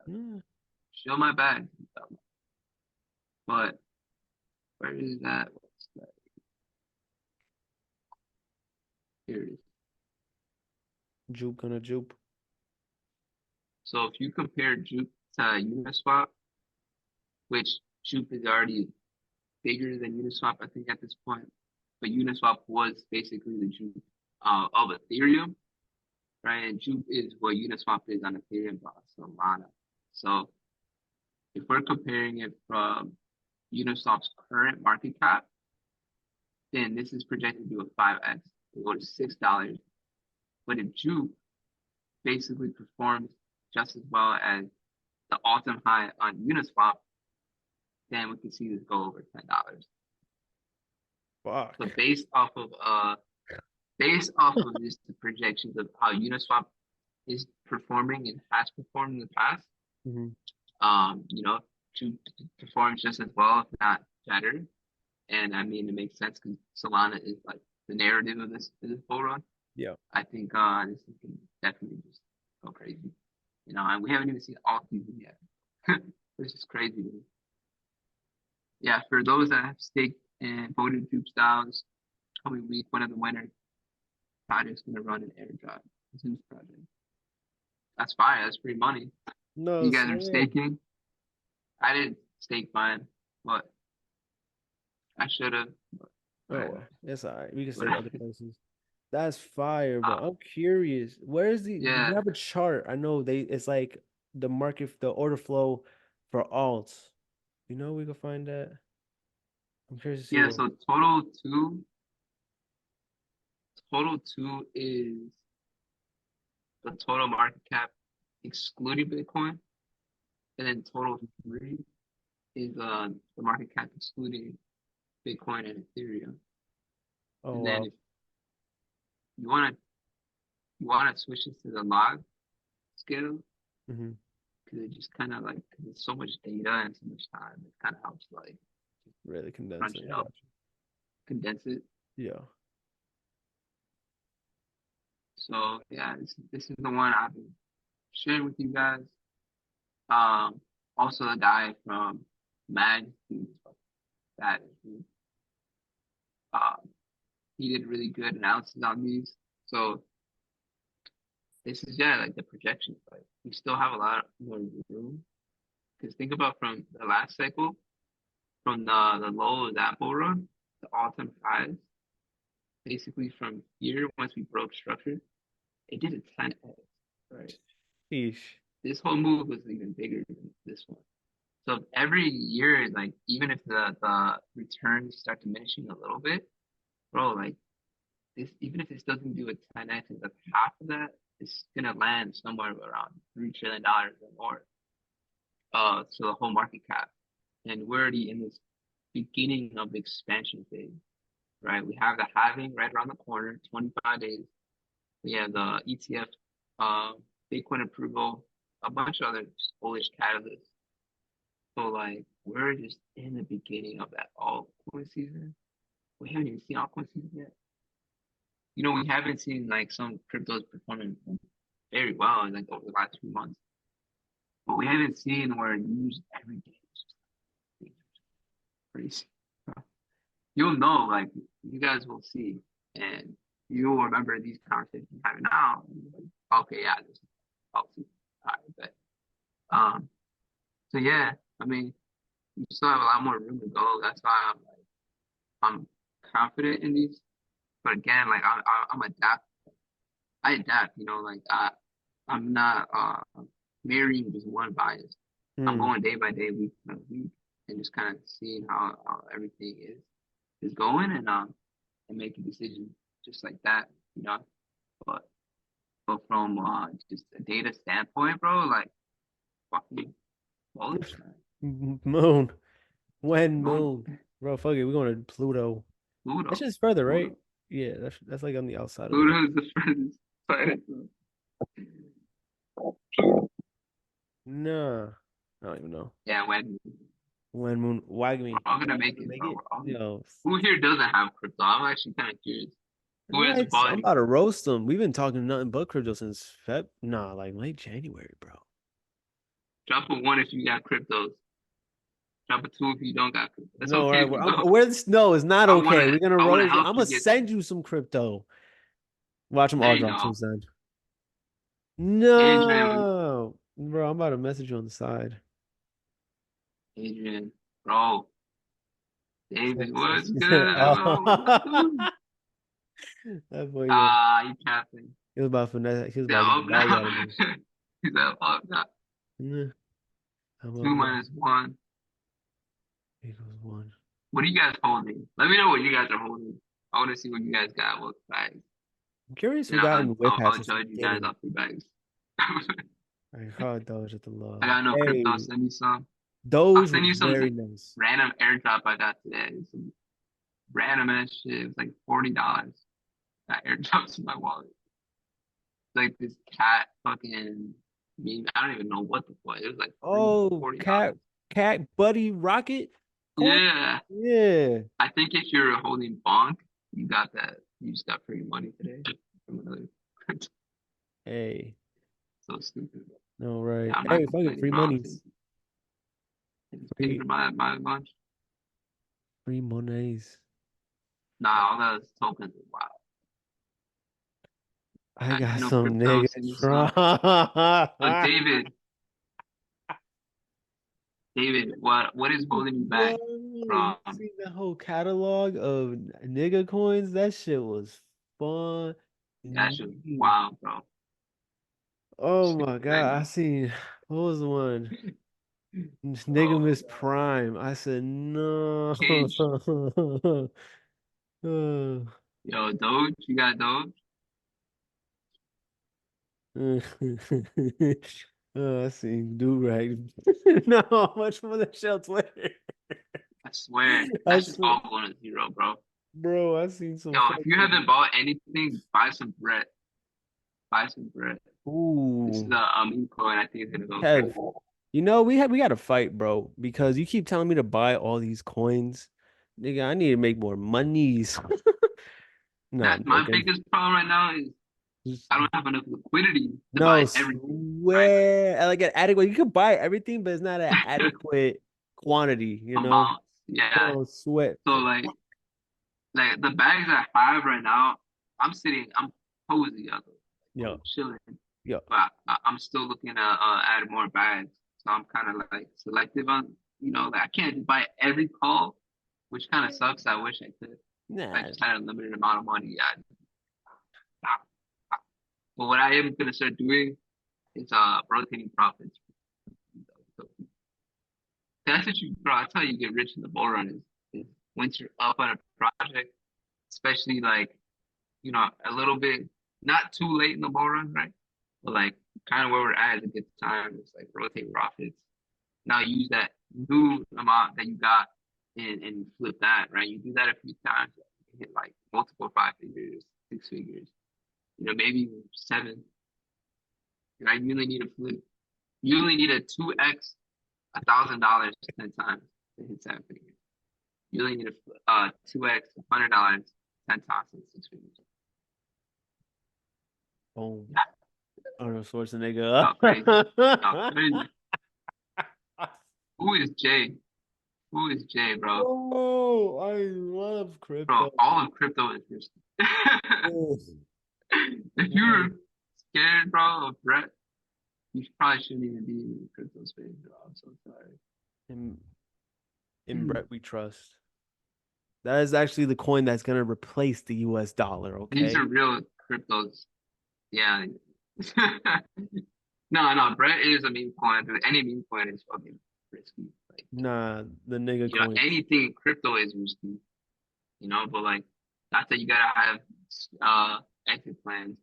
Yeah. chill my bag. But where is that? What's that? Here it is. Juke gonna juke. So if you compare Jupe to Uniswap, which Jupe is already bigger than Uniswap, I think at this point, but Uniswap was basically the Jupe of Ethereum, right? And Jupe is what Uniswap is on Ethereum, but Solana. So if we're comparing it from Uniswap's current market cap, then this is projected to do a 5x, to go to $6. But if Jupe basically performs just as well as the all-time high on Uniswap, then we can see this go over $10. So Fuck. based off of this the projections of how Uniswap is performing and has performed in the past, Hmm. to perform just as well, if not better. And I mean, it makes sense because Solana is like the narrative of this bull run. Yeah. I think this can definitely just go crazy. And we haven't even seen all season yet. This is crazy. Yeah, for those that have staked and voted Jupe Styles coming week, one of the winners, project's gonna run an airdrop. Zeus project. That's fire. That's free money. No, You guys are sir. staking. I didn't stake mine, but I should have. Oh, Whatever. well, it's all right. We can stay Whatever. other places. That's fire, Uh, but I'm curious. Do yeah. you have a chart? I know it's like the order flow for alts. We can find that. I'm curious to see Yeah. what. So total two is the total market cap excluding Bitcoin, and then total three is the market cap excluding Bitcoin and Ethereum. Oh, And then wow. if you wanna switch this to the log scale, Hmm. because it just kind of like, cause it's so much data and so much time, it kind of helps like Really crunch condensing. it I up, got condense it. you. Yeah. So yeah, this is the one I've been sharing with you guys. Also a guy from Mag, that um, he did really good analysis on these. So this is like the projections. Like we still have a lot more room. Because think about from the last cycle, from the low of that bull run, the all-time highs, basically from here, once we broke structure, it did a 10x, right? Eesh. This whole move was even bigger than this one. So every year, like even if the returns start diminishing a little bit, bro, like this, even if this doesn't do a 10x, it's like half of that is gonna land somewhere around $3 trillion or more to the whole market cap. And we're already in this beginning of the expansion phase, right? We have the halving right around the corner, 25 days. We have the ETF, uh, Bitcoin approval, a bunch of other bullish catalysts. So like we're just in the beginning of that altcoin season. We haven't even seen altcoin season yet. You know, we haven't seen like some cryptos performing very well in like over the last few months. But we haven't seen where news every day is just crazy. You'll know, like you guys will see, and you'll remember these conversations we're having now. And you're like, okay, yeah, this is policy. All right, but so yeah, I mean, you still have a lot more room to go. That's why I'm confident in these. But again, like I'm adapt. I adapt. You know, like I'm not marrying just one bias. I'm Hmm. going day by day, week by week, and just kind of seeing how everything is going, and making decisions just like that, you know. But from just a data standpoint, bro, like fucking bullish, man. Moon. When Moon, moon. Bro, fuck it. We're going to Pluto. That's Pluto, just further, right? Pluto, Yeah, that's like on the outside of the Pluto map. is the furthest planet. Nah. I don't even know. Yeah, when When moon wag we're me. all You gonna guys make gonna it, make bro. it? We're all gonna. Yo. Who here doesn't have crypto? I'm actually kind of curious. Who has What? I'm bought any about to crypto? roast them. We've been talking nothing but crypto since Feb. Nah, like late January, bro. Drop a one if you got cryptos. Drop a two if you don't got crypto. That's No, all right. okay if you don't. Where this no, it's not I wanna okay. We're gonna I wanna roast you. help I'm you gonna get. send you some crypto. Watch them There all you drop go, since then. Adrian. No, bro, I'm about to message you on the side. Adrian, bro. David, what's good? What you Oh, doing? that boy, yeah. Ah, you capping. He was about finesse. He was They're about to get up the bag now. out of me. He's up now. Nah, I'm up Two now. minus one. Equals one. What are you guys holding? Let me know what you guys are holding. I want to see what you guys got. What bags? I'm curious Then who got in whip hat I'll since the judge you guys beginning. off your bags. All right, hard Doge at the I low. got no crypto. Hey, Send me some. I'll Doge send was you some very nice. random airdrop I got today. Some random ass shit. It was like $40. Got airdrops to my wallet. Like this cat fucking meme. I don't even know what the fuck. It was like free Oh, $40. cat buddy rocket coin. Yeah. Yeah. I think if you're holding bonk, you got that. You just got free money today from another. Hey, So stupid. no Yeah, right. I'm not Hey, fuck it, complaining, free bro. monies, I just paid free for my lunch. free monies. Nah, all those tokens are wild. I You got know, some crypto, niggas send me from. some. So David, what is holding you Yo, back you from seen the whole catalog of nigga coins? That shit was fun. that shit? Wow, bro. Oh Shit my God. I crazy. seen, what was the one? This nigga Oh Miss my God. Prime. I said, no. Cage. Yo, Doge, you got Doge? I seen do right. No, how much for the shell Twitter? I swear. I That's just swear, all going to zero, bro. bro, I seen some Yo, if you haven't fucking. bought anything, buy some bread. Buy some bread. This is Ooh, a meme coin. I think it's gonna go crazy. Kev. We got to fight, bro, because you keep telling me to buy all these coins. Nigga, I need to make more monies. No, That's I'm my joking. biggest problem right now is Just- I don't have enough liquidity to No, buy everything, right? swear. Like an adequate, you could buy everything, but it's not an adequate quantity, you know? Amounts. Yeah. No, sweat. So like the bags I have right now, I'm cozy, I'm Yo, chilling, yo. but I'm still looking to add more bags. So I'm kind of like selective on, like I can't just buy every call, which kind of sucks. I wish I could. If I Nah. just had a limited amount of money, yeah. But what I am gonna start doing is rotating profits. So that's what bro. That's how you get rich in the bull run is once you're up on a project, especially like a little bit not too late in the bull run, right? But like kind of where we're at is a good time. It's like rotate profits Now use that new amount that you got and flip that, right? You do that a few times, you hit like multiple five figures, six figures, maybe even seven, right? You only need a flip. You only need a 2x $1,000 10 times to hit seven figures. You only need a 2x $100 10 times to hit six figures. Boom. Yeah, Arnold Schwarzenegger. y'all crazy. Y'all crazy. Who is Jay? Who is Jay, bro? Oh, I love Bro, crypto. all of crypto is risky. Oh, If you're scared, bro, of Brett, you probably shouldn't even be in the crypto space, bro. I'm so sorry. in, in Brett we trust. That is actually the coin that's gonna replace the US dollar, These okay? are real cryptos. Yeah. No, Brett is a meme coin. Dude. Any meme coin is fucking risky. Like, Nah, the nigga coin. anything in crypto is risky, but like that's that you gotta have exit plans.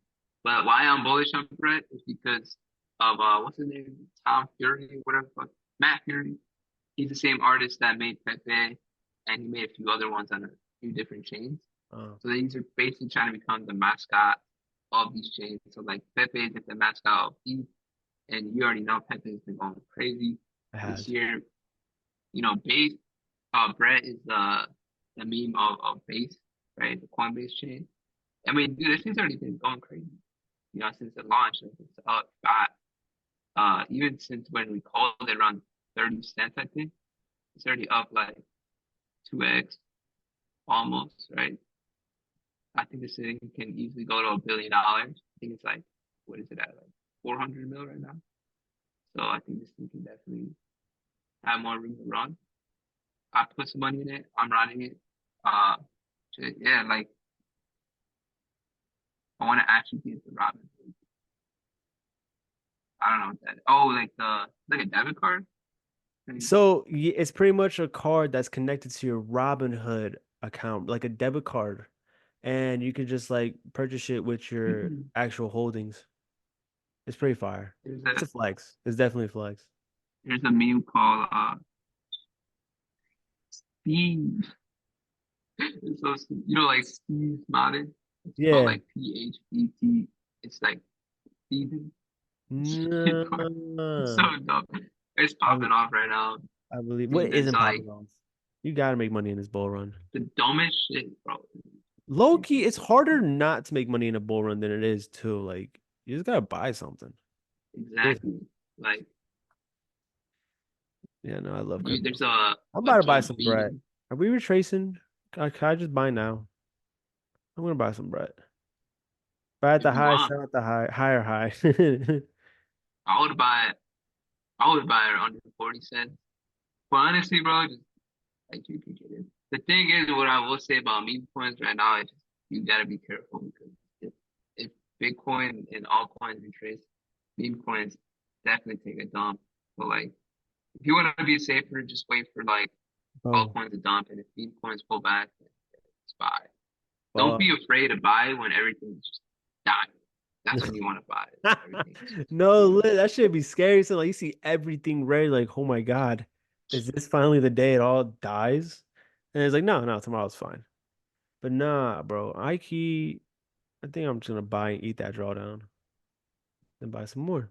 But why I'm bullish on Brett is because of what's his name? Tom Fury, whatever the fuck. Matt Fury. He's the same artist that made Pepe and he made a few other ones on a few different chains. Oh, So these are basically trying to become the mascot of these chains. So like Pepe is the mascot of ETH, and you already know Pepe's been going crazy it this has. year. Base Brett is the meme of Base, right? The Coinbase chain. I mean, dude, this thing's already been going crazy. Since it launched, like, it's up fat. Even since when we called it around 30 cents, I think it's already up like 2x almost, right? I think this thing can easily go to $1 billion. I think it's like, what is it at? Like 400 mil right now. So I think this thing can definitely have more room to run. I put some money in it. I'm riding it. Uh, yeah, like I want to actually get the Robin. I don't know what that is. Oh, like a debit card? So it's pretty much a card that's connected to your Robinhood account, like a debit card, and you can just like purchase it with your actual holdings. It's pretty fire. There's It's a a flex. It's definitely a flex. there's a meme called Steve. So like Steve Modded. It's called Yeah. like PHBT. It's like Steven. It's so No. dumb. It's I, popping off right now. I believe what And it's isn't like popping off. You gotta make money in this bull run. the dumbest shit, bro. Low key, it's harder not to make money in a bull run than it is to like you just gotta buy something. Exactly. Like Yeah, no, I love crypto. there's I'm a about to buy Joe some bread. Biden. Are we retracing? Can I just buy now? I'm gonna buy some bread. Buy at If the you high, want, sell at the high, higher high. I would buy it. I would buy it under 40 cents. But honestly, bro, just like you can get it. The thing is, what I will say about meme coins right now is just, you gotta be careful because if Bitcoin and altcoins retrace, meme coins definitely take a dump. But like, if you want to be safer, just wait for like Oh, altcoins to dump, and if meme coins pull back, then it's buy. Don't fuck. be afraid to buy when everything's just dying. That's when you want to buy it. Everything's No, really that should be scary. So like you see everything red, like, oh my God, is this finally the day it all dies? And it's like, no, tomorrow's fine. But nah, bro. I think I'm just gonna buy and eat that drawdown. Then buy some more.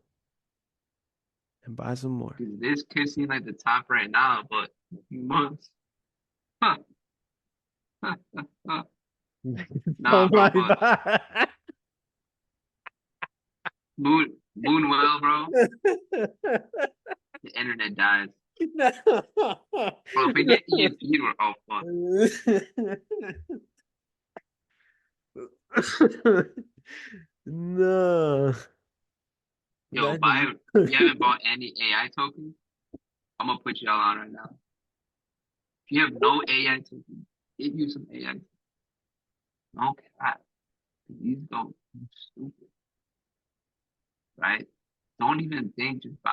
And buy some more. because this could seem like the top right now, but in a few months, huh, huh, huh, huh. Oh Nah, my bro, but God. moon well, bro. The internet dies. Bro, if we get EMP'd, we're all fucked. No. Yo, That buy. If you is haven't bought any AI tokens, I'm gonna put y'all on right now. If you have no AI tokens, get you some AI. No cap. These go stupid, right? Don't even think, just buy.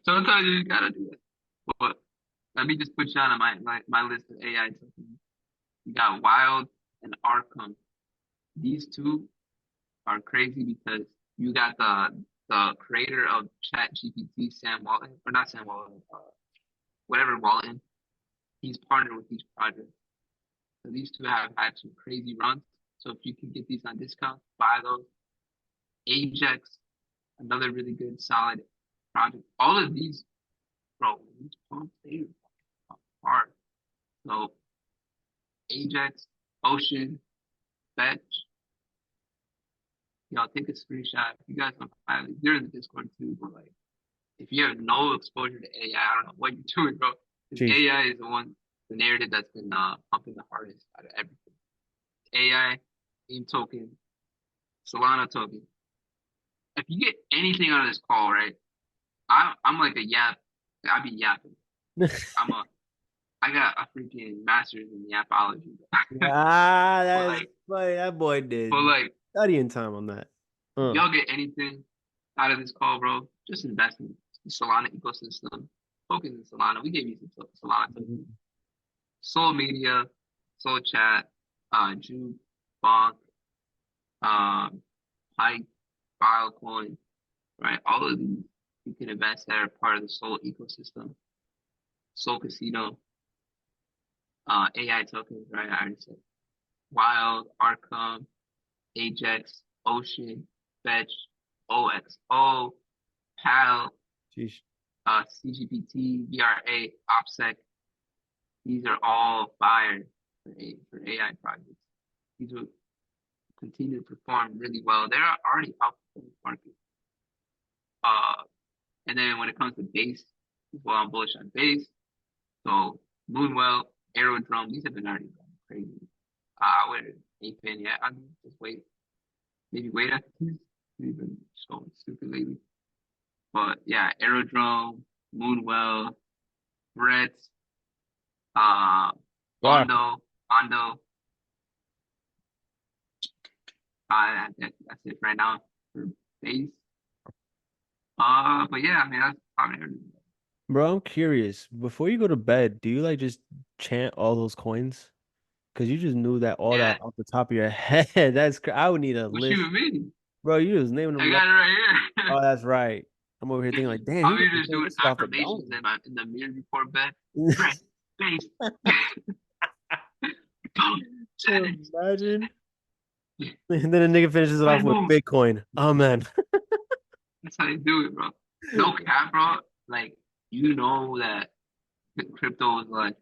Sometimes you just gotta do it. But let me just put you on my list of AI tokens. You got Wild and Arkham. These two are crazy because you got the creator of Chat GPT, Sam Walton, or not Sam Walton, whatever Walton, he's partnered with these projects. So these two have had some crazy runs. So if you can get these on discount, buy those. Ajax, another really good, solid project. All of these, bro, these pumps, they are hard. So Ajax, Ocean, Fetch, y'all take a screenshot. If you guys don't find it, you're in the Discord too, but like if you have no exposure to AI, I don't know what you're doing, bro. Because Jeez. AI is the narrative that's been pumping the hardest out of everything. AI, meme token, Solana token. If you get anything out of this call, right? I'm like a yap. I be yapping. I'm a I got a freaking master's in yapology. Ah, but that's like funny. That boy but did like studying time on that. if Huh. y'all get anything out of this call, bro, just invest in the Solana ecosystem. Focus in Solana. We gave you some Solana tokens. Soul Media, Soul Chat, Juke, Bonk, um, Pike, Filecoin, right? All of these you can invest that are part of the Soul ecosystem. Soul Casino, AI tokens, right? I already said Wild, Arkham, Ajax, Ocean, Fetch, OXO, PAL, Jeez. CGPT, VRA, OPSEC. These are all fired for AI projects. These will continue to perform really well. They're already outperforming the market. Uh, and then when it comes to base, well, I'm bullish on base. So Moonwell, Aerodrome, these have been already going crazy. I would ain't been yet. I mean, just wait. Maybe wait after this. We've been just going stupid lately. But yeah, Aerodrome, Moonwell, Brett, uh, Fuck. Ondo. That's it right now for base. But yeah, I mean that's probably everything. Bro, I'm curious. Before you go to bed, do you like just chant all those coins? Because you just knew that all Yeah, that off the top of your head. I would need a what you list. mean? Bro, you just naming I them left. got it right here. Oh, that's right. I'm over here thinking like, damn, he I'll got be to just say doing this is off the affirmations dome. in the mirror before bed. Brett, base, boom, seven. Imagine. And then a nigga finishes it off Bad with move. Bitcoin. Oh man. That's how they do it, bro. No cap, bro. Like you know that the crypto is like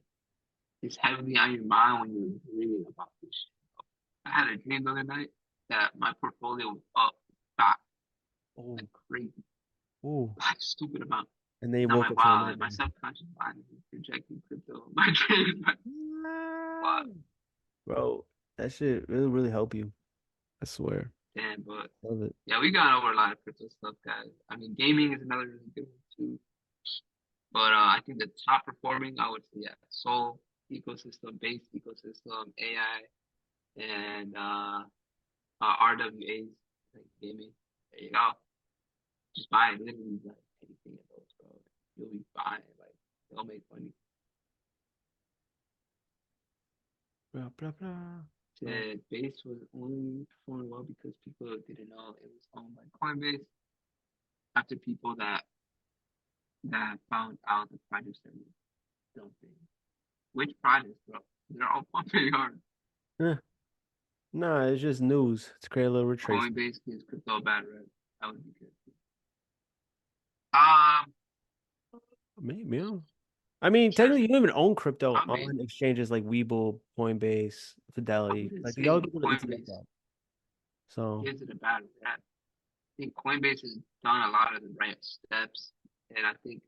it's heavily on your mind when you're dreaming about this shit. I had a dream the other night that my portfolio was up, back, Oh, like crazy, oh. like stupid amount. And then you And I'm woke like, up to a wow, like my nightmare. subconscious mind is projecting crypto. My dreams, like, wow, Bro, that shit really, really help you. I swear. damn. But Love it. yeah, we got over a lot of crypto stuff, guys. I mean, gaming is another really good one too. But I think the top performing, I would say, yeah, Soul ecosystem, base ecosystem, AI, and RWAs, like gaming. There you go. Just buy literally like anything of those, bro. You'll be fine. Like they'll make money. Blah, blah, blah, blah. Said base was only performing well because people didn't know it was owned by Coinbase. After people that found out the projects that were dumping. Which projects, bro? They're all pumping hard. Eh, nah, it's just news. It's create a little retracement. Coinbase gives crypto a bad rep. That would be good. Um, Maybe. Yeah. I mean, sure. technically, you don't even own crypto I mean, on exchanges like Webull, Coinbase, I Fidelity. wouldn't Like y'all say go to the ETF Coinbase route. So, gives it a bad rep. I think Coinbase has done a lot of the right steps, and I think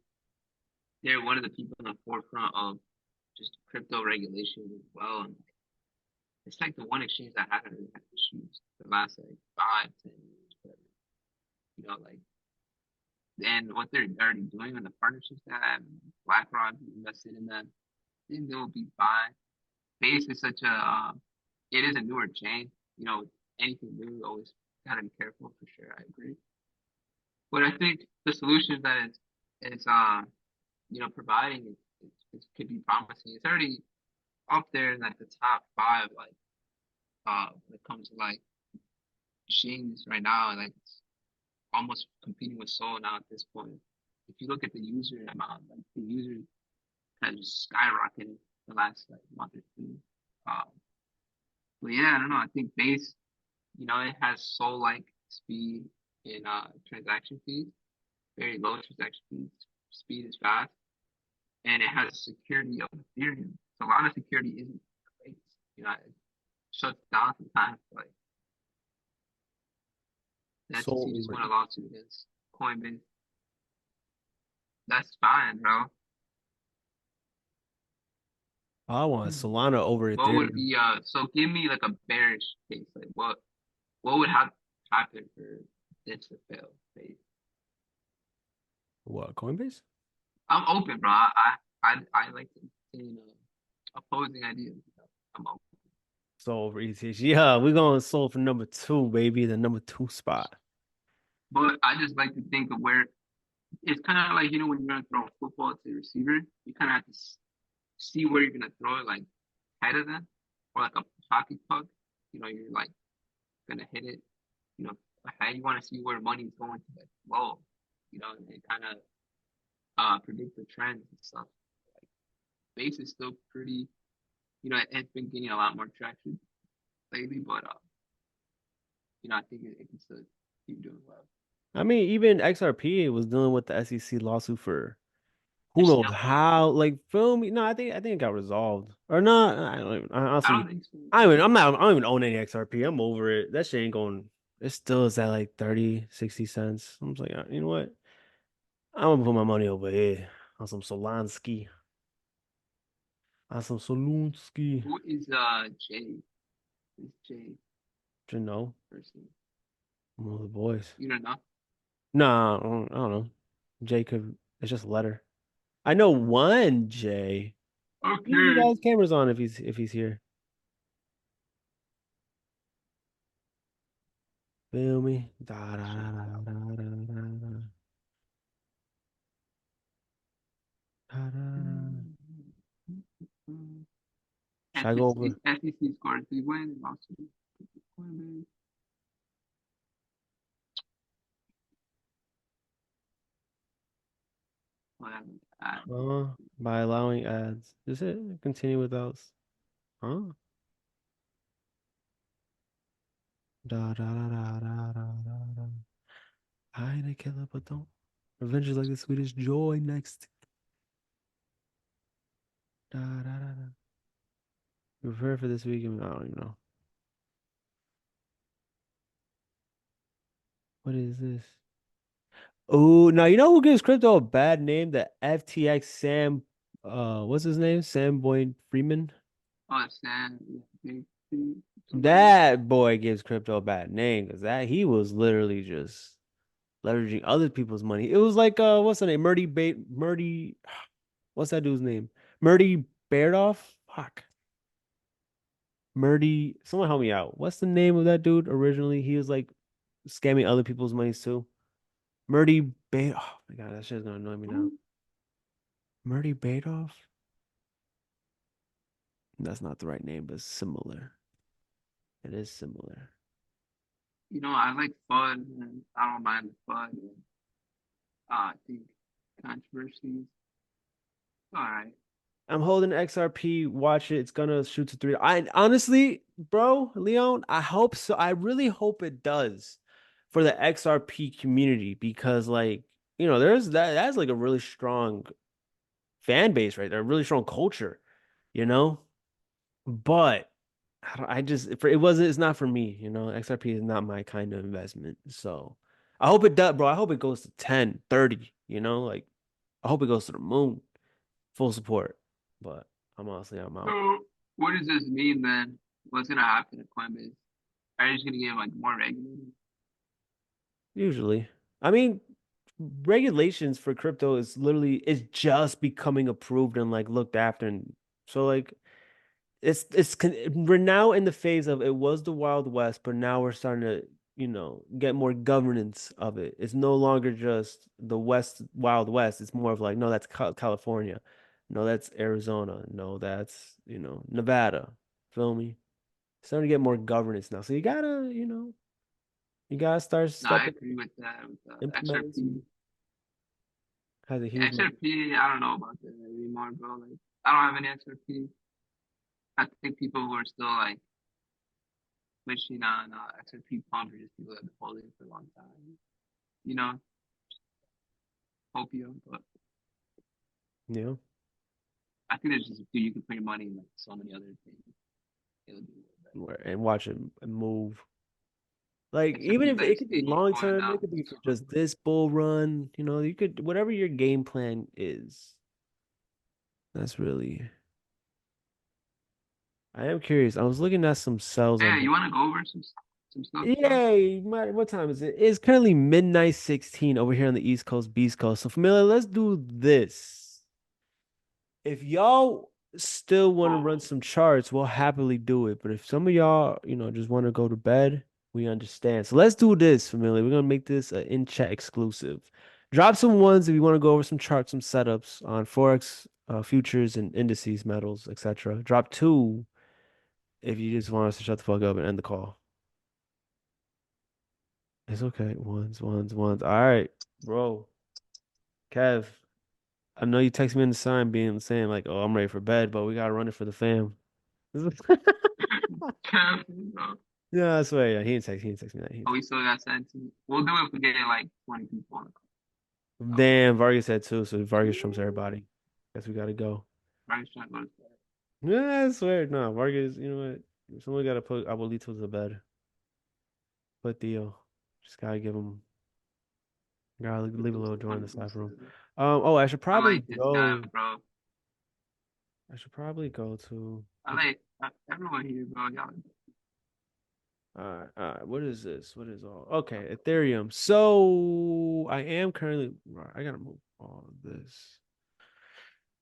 they're one of the people in the forefront of just crypto regulation as well. And it's like the one exchange that hasn't really had issues the last like 5, 10 years, whatever. You know, like and what they're already doing and the partnerships they have, BlackRock invested in them, I think they'll be fine. Base is such a it is a newer chain. You know, anything new, always gotta be careful for sure. I agree. But I think the solutions that it's providing it could be promising. It's already up there in like the top five, like when it comes to like machines right now, like it's almost competing with Sol now at this point. If you look at the user amount, like the user has skyrocketed the last like month or two. Um, but yeah, I don't know. I think base, it has Sol like speed in transaction fees, very low transaction fees. Speed is fast, and it has security of Ethereum. So a lot of security isn't great. It shuts down sometimes. Like the So SEC just won a lawsuit against Coinbase. That's fine, bro. I want Hmm. Solana over What would Ethereum. be so give me like a bearish case. Like what would have happen for this to fail? Like, What, Coinbase? I'm open, bro. I like to entertain opposing ideas. I'm open. So over ETH. Yeah, we're going Sol for number two, baby. The number two spot. But I just like to think of where it's kind of like, when you're gonna throw a football to the receiver, you kind of have to see where you're gonna throw it, like ahead of them, or like a hockey puck. You're like gonna hit it, ahead. You want to see where money's going to like flow, and kind of predict the trends and stuff. Like base is still pretty, it's been gaining a lot more traction lately, but I think it can still keep doing well. I mean, even XRP was dealing with the SEC lawsuit for who They're knows still going. how. Like, feel me? No, I think it got resolved or not. I don't even. I I honestly, don't think so. I mean, I'm not. I don't even own any XRP. I'm over it. That shit ain't going. It still is at like 30, 60 cents. I'm just like, you know what? I'm gonna put my money over here on some Solansky, on some Solunsky. Who is Jay? Is Jay You know, person? one of the boys. You don't know? Nah, I don't know. Jacob. It's just a letter. I know one J. He got Okay. his cameras on if he's here. Feel me? Da, da, da, da, da, da, da, da. Da, da, da. Should I go over? SEC scored 3 wins, lost to Coinbase. Whatever. By allowing ads. Does it continue without? Huh? Da da da da da da da da. I ain't a killer, but don't. Revenge is like the sweetest joy next. Da da da da. Prepare for this weekend. I don't even know. What is this? Oh, now you know who gives crypto a bad name? The FTX Sam. What's his name? Sam Boyd Freeman. Oh, Sam. Somebody. That boy gives crypto a bad name because that he was literally just leveraging other people's money. It was like what's the name? Murdy, what's that dude's name? Murdy Bairdoff? Fuck. Murdy, someone help me out. What's the name of that dude originally? He was like scamming other people's money too. Murdy Bay. Oh my god, that shit's gonna annoy me now. Murdy Bairdoff? That's not the right name, but it's similar. It is similar. I like fun, and I don't mind the fun. And, I think controversies. All right. I'm holding XRP. Watch it. It's gonna shoot to three. I honestly, bro, Leon, I hope so. I really hope it does for the XRP community because, like, there's that's like a really strong fan base right there, a really strong culture, you know. But I just for it wasn't. It's not for me, XRP is not my kind of investment. So I hope it does, bro. I hope it goes to 10, 30. Like I hope it goes to the moon. Full support. But I'm out. So, what does this mean then? What's gonna happen at Coinbase? Are you just gonna get like more regulated? Usually. I mean, regulations for crypto is just becoming approved and like looked after. And so like we're now in the phase of it was the Wild West, but now we're starting to, get more governance of it. It's no longer just the West Wild West. It's more of like, no, that's California. No, that's Arizona. No, that's, Nevada. Feel me? Starting to get more governance now. So you gotta, You gotta start No, I stepping, agree with that. With the implementing XRP, some. Has a yeah, huge market. XRP. I don't know about that anymore, bro. Like, I don't have any XRP. I think people who are still like wishing on XRP pump are just people that have been holding it for a long time. You know, opium. But Yeah. I think there's just a few you can put your money in like so many other things. It'll do a little better. And watch it move. Like even XRP is if like it could be stable long coin term, it now. could be for So just this bull run. You could whatever your game plan is. That's really. I am curious. I was looking at some cells yeah, on you this. want to go over some stuff, bro? Yay! What time is it? It's currently midnight 16 over here on the East Coast, Beast Coast. So familiar, let's do this. If y'all still want to run some charts, we'll happily do it. But if some of y'all, just want to go to bed, we understand. So let's do this, familiar. We're gonna make this an in-chat exclusive. Drop some ones if you want to go over some charts, some setups on Forex, futures, and indices, metals, etc. Drop two if you just want us to shut the fuck up and end the call. It's okay. Ones, ones, ones. All right, bro. Kev, I know you text me in the sign being saying like, "Oh, I'm ready for bed," but we gotta run it for the fam. Bro. Yeah, I swear. Yeah, he didn't text. He didn't text me that. He didn't Oh, we text. still got 17. We'll do it if we get like 20 people on the call. Damn, Vargas said too. So Vargas trumps everybody. Guess we gotta go. Brian's trying to go to bed. Yeah, I swear. No, Vargas. You know what? Someone gotta put Abuelito to bed. Put Theo. Just gotta give him. Gotta leave a little joy in the side room. Oh, I should I probably like this guy, go. bro. I should probably go to. I like everyone here, bro. Y'all. All right. What is this? What is all? Okay, Ethereum. So I am currently. Right, I gotta move all of this.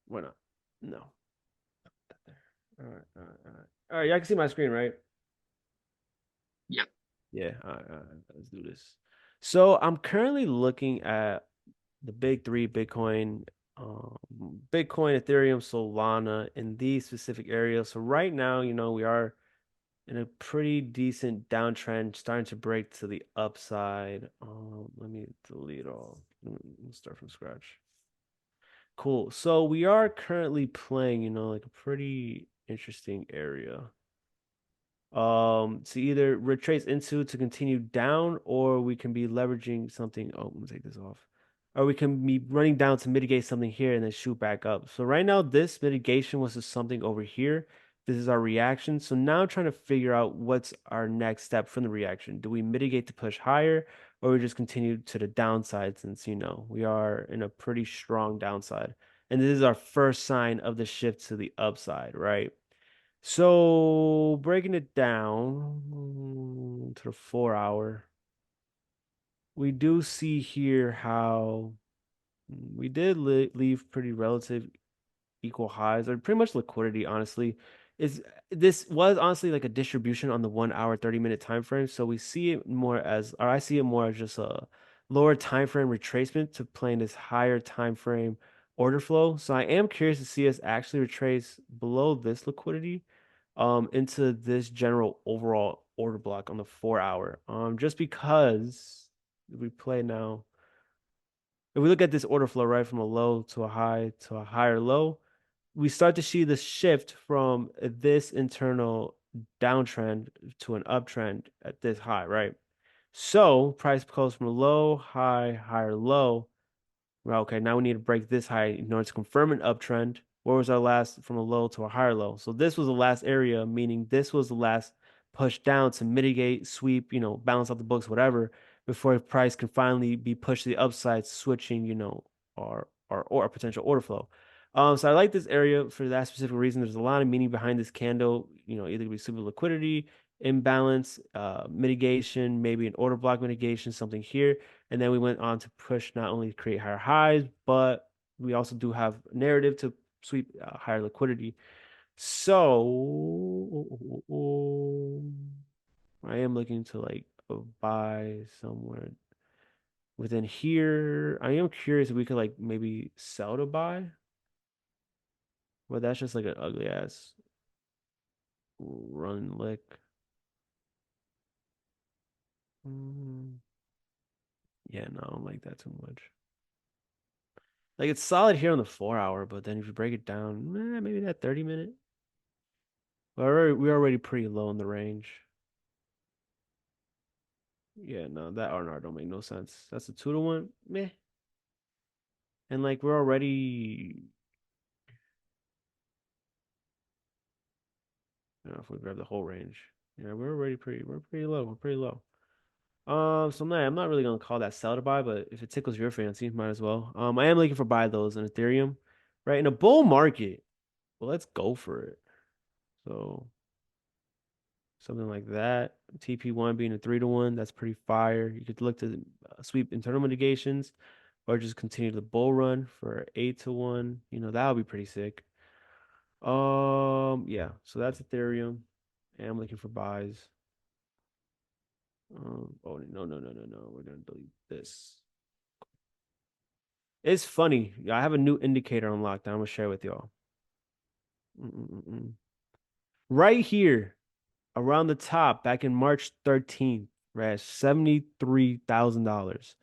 Why not? No. All right. All right. All right. All right. Y'all can see my screen, right? Yep. Yeah. All right. Let's do this. So I'm currently looking at the big three: um, Bitcoin, Ethereum, Solana, in these specific areas. So right now, we are in a pretty decent downtrend, starting to break to the upside. Let me delete all. Let's start from scratch. Cool. So we are currently playing, like a pretty interesting area. To either retrace into to continue down, or we can be leveraging something. Oh, let me take this off. Or we can be running down to mitigate something here and then shoot back up. So right now, this mitigation was just something over here. This is our reaction. So now I'm trying to figure out what's our next step from the reaction. Do we mitigate to push higher, or we just continue to the downside since, we are in a pretty strong downside. And this is our first sign of the shift to the upside, right? So breaking it down to the 4 hour, we do see here how we did leave pretty relative equal highs or pretty much liquidity, honestly. Is this was honestly like a distribution on the 1 hour, 30-minute time frame. So we see it more as, or I see it more as just a lower time frame retracement to playing this higher time frame order flow. So I am curious to see us actually retrace below this liquidity into this general overall order block on the 4 hour. Just because if we play now, if we look at this order flow, right, from a low to a high to a higher low, we start to see the shift from this internal downtrend to an uptrend at this high, right? So price goes from low, high, higher, low. Well, okay, now we need to break this high in order to confirm an uptrend. Where was our last from a low to a higher low? So this was the last area, meaning this was the last push down to mitigate, sweep, balance out the books, whatever, before price can finally be pushed to the upside, switching, our potential order flow. So I like this area for that specific reason. There's a lot of meaning behind this candle, either be super liquidity, imbalance, mitigation, maybe an order block mitigation, something here. And then we went on to push not only create higher highs, but we also do have narrative to sweep higher liquidity. So I am looking to like buy somewhere within here. I am curious if we could like maybe sell to buy, but that's just like an ugly ass run lick. Yeah, no, I don't like that too much. Like it's solid here on the 4 hour, but then if you break it down, maybe that 30 minute. We're already pretty low in the range. Yeah, no, that R&R don't make no sense. That's a 2 to 1, meh. And like we're already, if we grab the whole range, yeah, we're pretty low. We're pretty low. So I'm not really gonna call that sell to buy, but if it tickles your fancy, might as well. I am looking for buy those in Ethereum, right? In a bull market, well, let's go for it. So something like that. TP1 being a 3 to 1, that's pretty fire. You could look to sweep internal mitigations or just continue the bull run for 8 to 1. That would be pretty sick. Yeah, so that's Ethereum. And I'm looking for buys. Oh no, no, no, no, no. We're gonna delete this. It's funny. I have a new indicator unlocked that I'm gonna share with y'all. Mm-mm-mm. Right here, around the top, back in March 13th, right, $73,000.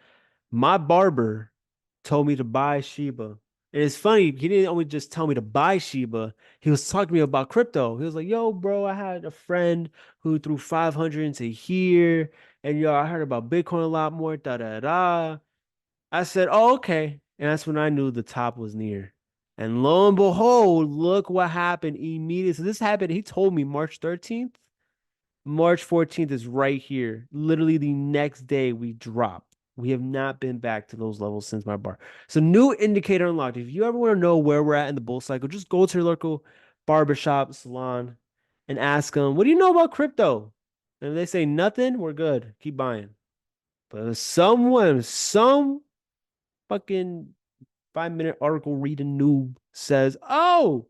My barber told me to buy Shiba. And it's funny, he didn't only just tell me to buy Shiba, he was talking to me about crypto. He was like, yo, bro, I had a friend who threw 500 into here, and yo, I heard about Bitcoin a lot more, da da da. I said, oh, okay. And that's when I knew the top was near. And lo and behold, look what happened immediately. So this happened, he told me March 13th. March 14th is right here. Literally the next day we dropped. We have not been back to those levels since my bar. So new indicator unlocked. If you ever want to know where we're at in the bull cycle, just go to your local barbershop, salon, and ask them, what do you know about crypto? And if they say nothing, we're good. Keep buying. But if some fucking 5 minute article reading noob says, oh,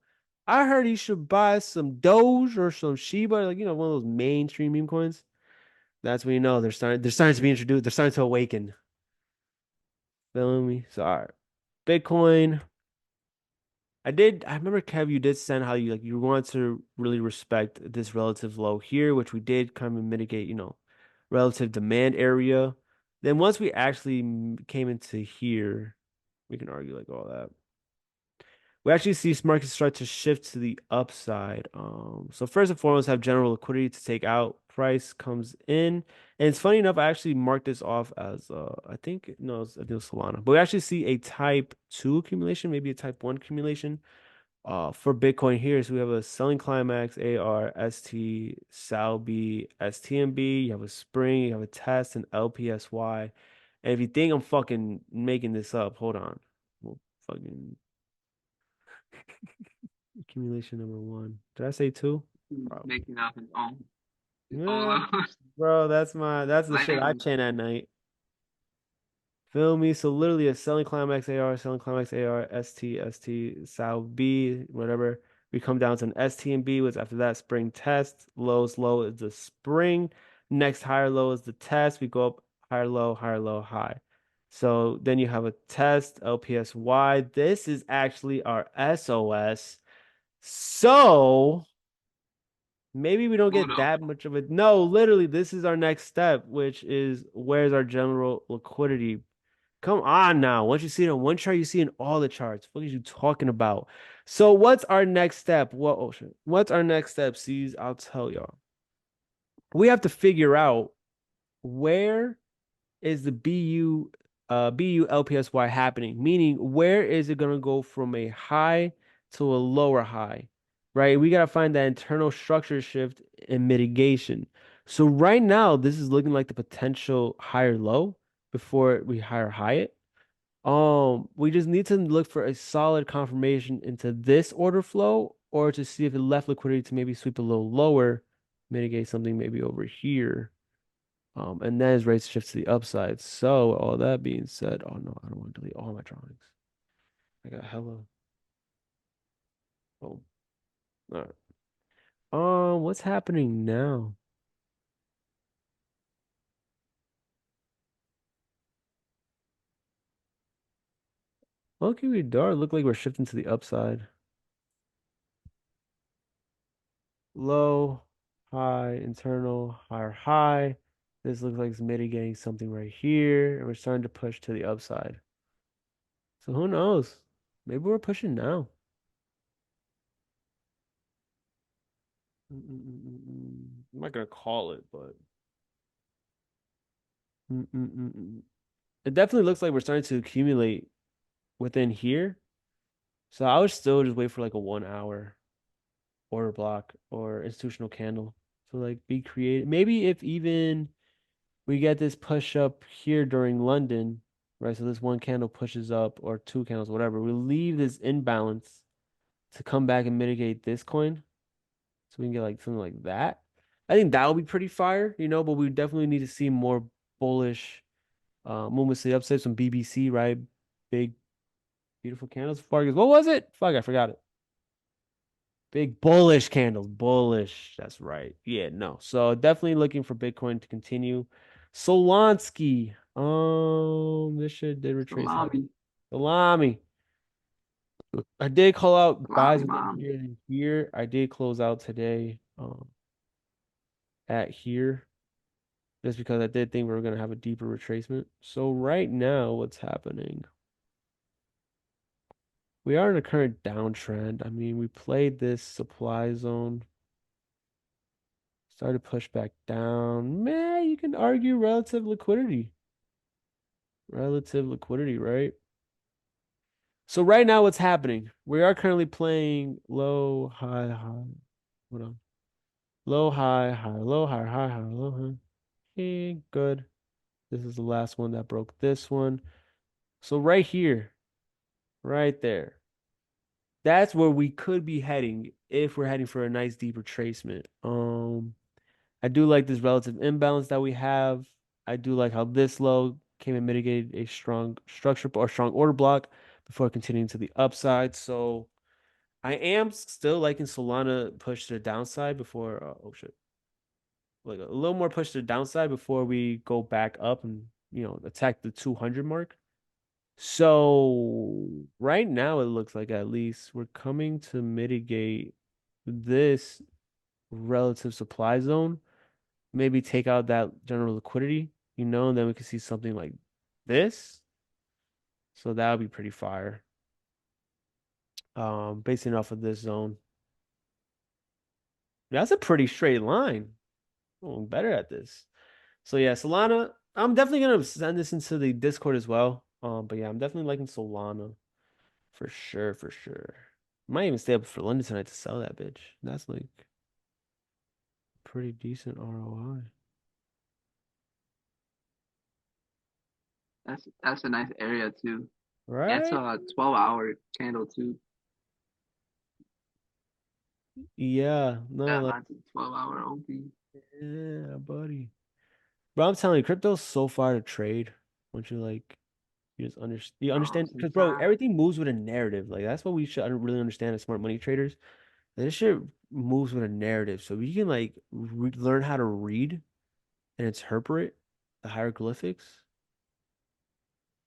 I heard he should buy some Doge or some Shiba, like one of those mainstream meme coins. That's when you know they're starting to be introduced. They're starting to awaken. Feeling me? So all right. Bitcoin. I remember Kev, you did send how you want to really respect this relative low here, which we did kind of mitigate, relative demand area. Then once we actually came into here, we can argue like all that. We actually see markets start to shift to the upside. So first and foremost, have general liquidity to take out. Price comes in, and it's funny enough. I actually marked this off as I think no, I think it was Solana, but we actually see a Type 2 accumulation, maybe a Type 1 accumulation. For Bitcoin here, so we have a selling climax, AR, ST, SAL B, STMB. You have a spring, you have a test, and LPSY. And if you think I'm fucking making this up, hold on. Well, fucking. Accumulation number one. Did I say two? Probably. Making up his Yeah, own bro, that's the shit I language. chant at night. Feel me? So literally a selling climax AR, selling climax AR, ST, ST, South B, whatever. We come down to an ST and B, which after that spring test. Lowest low is the spring. Next higher low is the test. We go up higher low, high. So then you have a test, LPSY. This is actually our SOS. So maybe we don't Hold get on. that much of it. No, literally, this is our next step, which is where's our general liquidity? Come on now. Once you see it on one chart, you see in all the charts. What are you talking about? So what's our next step? What oh shit. What's our next step? See, I'll tell y'all. We have to figure out where is the BU LPSY happening? Meaning, where is it gonna go from a high to a lower high? Right? We gotta find that internal structure shift and mitigation. So right now, this is looking like the potential higher low before we higher high it. We just need to look for a solid confirmation into this order flow or to see if it left liquidity to maybe sweep a little lower, mitigate something maybe over here. And then as rates shift to the upside. So all that being said, oh no, I don't want to delete all my drawings. I got hella. Oh, all right. What's happening now? Okay, we dark. Look like we're shifting to the upside. Low, high, internal, higher, high. This looks like it's mitigating something right here, and we're starting to push to the upside. So who knows? Maybe we're pushing now. I'm not gonna call it, but it definitely looks like we're starting to accumulate within here. So I would still just wait for like a 1 hour order block or institutional candle. So like be creative. Maybe if even we get this push up here during London, right? So this one candle pushes up or two candles, whatever. We leave this imbalance to come back and mitigate this coin. So we can get like something like that. I think that would be pretty fire, but we definitely need to see more bullish movements to the upside, some BBC, right? Big, beautiful candles. What was it? Fuck, I forgot it. Big bullish candles. Bullish. That's right. Yeah, no. So definitely looking for Bitcoin to continue. Solonsky. This shit did retrace high. Salami, Salami. I did call out buys salami, within mom. here and here. I did close out today at here just because I did think we were gonna have a deeper retracement. So right now, what's happening? We are in a current downtrend. I mean, we played this supply zone. Started to push back down. Man, you can argue relative liquidity. Relative liquidity, right? So right now, what's happening? We are currently playing low, high, high. Hold on. Low, high, high, low, high, high, high, low, high. Okay, good. This is the last one that broke this one. So right here, right there, that's where we could be heading if we're heading for a nice deep retracement. I do like this relative imbalance that we have. I do like how this low came and mitigated a strong structure or strong order block before continuing to the upside. So I am still liking Solana push to the downside before, oh shit, like a little more push to the downside before we go back up and, attack the 200 mark. So right now it looks like at least we're coming to mitigate this relative supply zone, maybe take out that general liquidity, and then we could see something like this. So that would be pretty fire. Basing off of this zone. That's a pretty straight line. Oh, I'm better at this. So yeah, Solana, I'm definitely gonna send this into the Discord as well. But yeah, I'm definitely liking Solana for sure, for sure. Might even stay up for London tonight to sell that bitch. That's like pretty decent ROI. That's a nice area too. Yeah, it's Right? a 12-hour candle too. Yeah, no, Yeah, like that's a 12-hour OP. yeah, buddy. Bro, I'm telling you, crypto's so far to trade. Once you Bro, understand because bro, sometimes, everything moves with a narrative. Like that's what we should really understand as smart money traders. This shit moves with a narrative, so we can like learn how to read and interpret the hieroglyphics.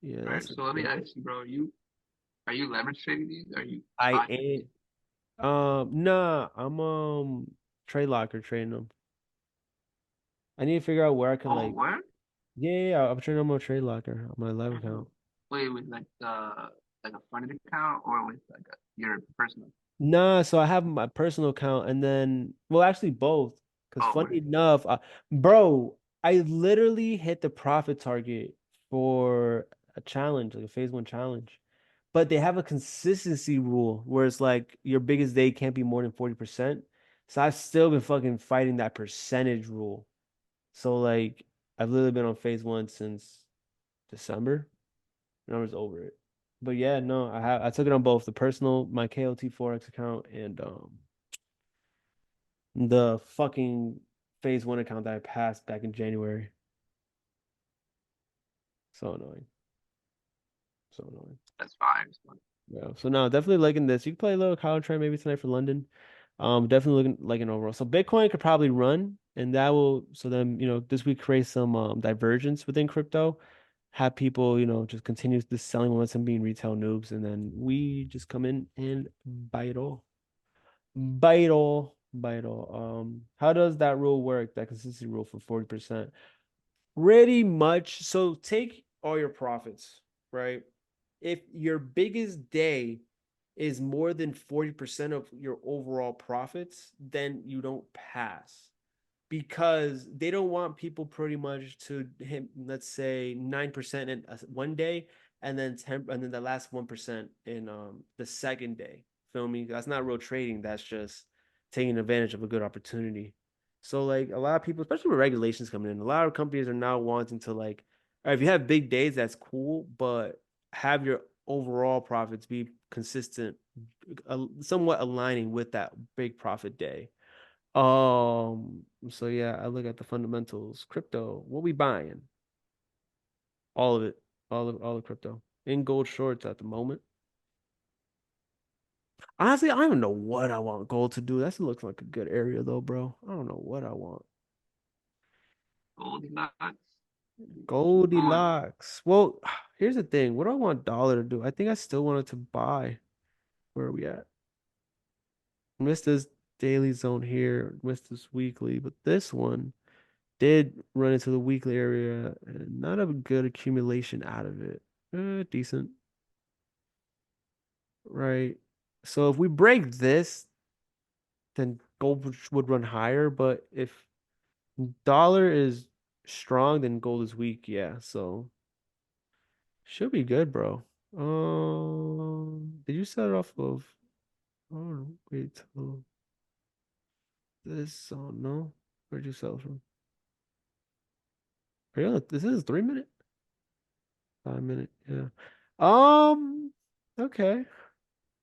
Yeah, right? that's So let me dope. ask you, bro, are you leverage trading these? Are you I spot trading? ain't. Nah, I'm trade locker trading them. I need to figure out where I can Oh, like. what? Yeah, I'm trading on my trade locker on my live Mhm. account. Wait, with like a funded account or with like your personal? Nah, so I have my personal account and then, well, actually both. Because Oh, funny word. enough, bro, I literally hit the profit target for a challenge, like a phase 1 challenge. But they have a consistency rule where it's like your biggest day can't be more than 40%. So I've still been fucking fighting that percentage rule. So like I've literally been on phase 1 since December and I was over it. But yeah, no, I took it on both the personal, my KOT Forex account and the fucking phase 1 account that I passed back in January. So annoying. So annoying. That's fine. It's fine. Yeah. So no, definitely liking this. You can play a little counter trade maybe tonight for London. Definitely looking like an overall. So Bitcoin could probably run, and that will so then this week create some divergence within crypto. Have people just continue this selling momentum being retail noobs, and then we just come in and buy it all. Buy it all. Buy it all. How does that rule work? That consistency rule for 40%? Pretty much. So take all your profits, right? If your biggest day is more than 40% of your overall profits, then you don't pass because they don't want people pretty much to hit, let's say, 9% in one day and then 10 and then the last 1% in the second day. Feel me? That's not real trading. That's just taking advantage of a good opportunity. So like a lot of people, especially with regulations coming in, a lot of companies are now wanting to like, all right, if you have big days, that's cool, but have your overall profits be consistent, somewhat aligning with that big profit day. So yeah, I look at the fundamentals. Crypto, what we buying? All of it. All of crypto. In gold shorts at the moment. Honestly, I don't even know what I want gold to do. That looks like a good area though, bro. I don't know what I want. Goldilocks. Keep going. Goldilocks. Well, here's the thing. What do I want dollar to do? I think I still wanted to buy. Where are we at? Missed this daily zone here, missed this weekly, but this one did run into the weekly area and not a good accumulation out of it. Decent, right? So if we break this, then gold would run higher. But if dollar is strong, then gold is weak. Yeah, so should be good, bro. Did you set it off of? Oh, wait till this. Oh no, where'd you sell from? Really? This is 3 minute, 5 minute. Yeah. Um. Okay.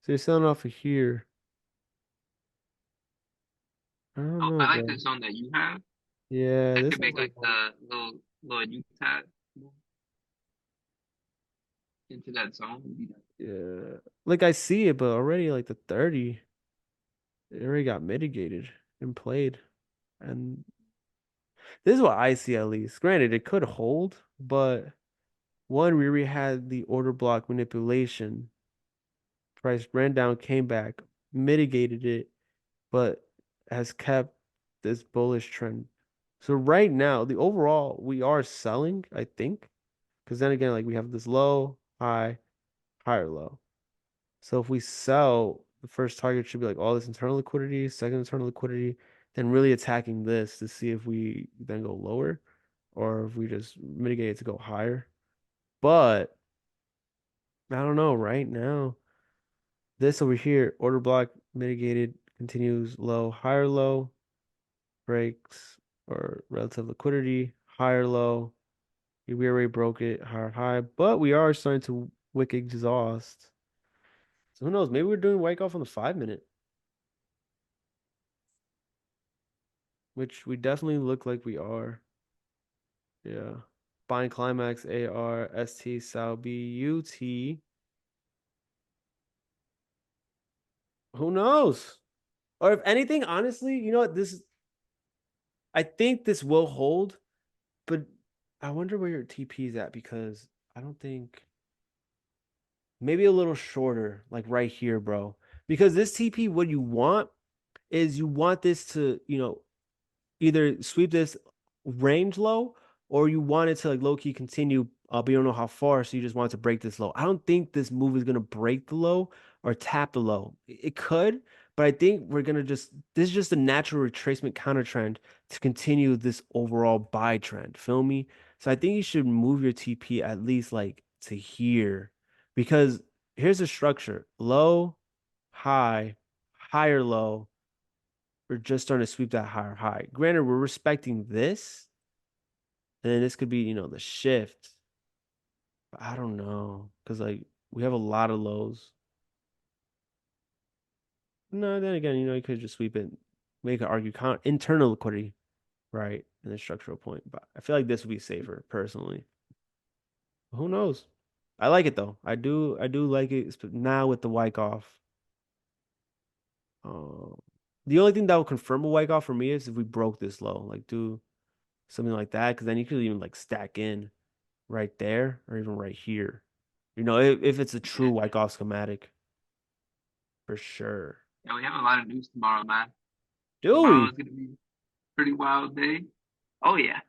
So you're selling off of here. I don't Oh, know, I like bro. the zone that you have. Yeah, I this could one's make like, like the little U tab into that zone. yeah, like I see it, but already like the 30, it already got mitigated and played. And this is what I see at least. Granted, it could hold, but one, we already had the order block manipulation. Price ran down, came back, mitigated it, but has kept this bullish trend. So right now, the overall, we are selling, I think, because then again, like we have this low, high, higher low. So if we sell, the first target should be like all this internal liquidity, second internal liquidity, then really attacking this to see if we then go lower or if we just mitigate it to go higher. But I don't know right now. This over here, order block mitigated, continues low, higher low, breaks or relative liquidity, higher low. We already broke it, higher high, but we are starting to wick exhaust. So who knows? Maybe we're doing wake off on the 5 minute, which we definitely look like we are. Yeah. Buying climax AR ST Sal B UT. Who knows? Or if anything, honestly, you know what? I think this will hold, but I wonder where your TP is at because I don't think maybe a little shorter, like right here, bro. Because this TP, what you want is you want this to, either sweep this range low or you want it to like low key continue, but you don't know how far, so you just want it to break this low. I don't think this move is gonna break the low or tap the low. It could, but I think we're gonna this is just a natural retracement counter trend to continue this overall buy trend. Feel me? So I think you should move your TP at least like to here because here's the structure: low, high, higher low we're just starting to sweep that higher high. Granted, we're respecting this, and then this could be, the shift. But I don't know. Because like we have a lot of lows. No, then again, you could just sweep it, make an argue count internal liquidity, right? And the structural point. But I feel like this would be safer personally. But who knows? I like it though. I do like it now with the Wyckoff. Um, the only thing that will confirm a Wyckoff for me is if we broke this low, like do something like that, because then you could even like stack in right there or even right here. If it's a true Yeah. Wyckoff schematic, for sure. Yeah, we have a lot of news tomorrow, man. Do Tomorrow we? is gonna be a pretty wild day. Oh yeah.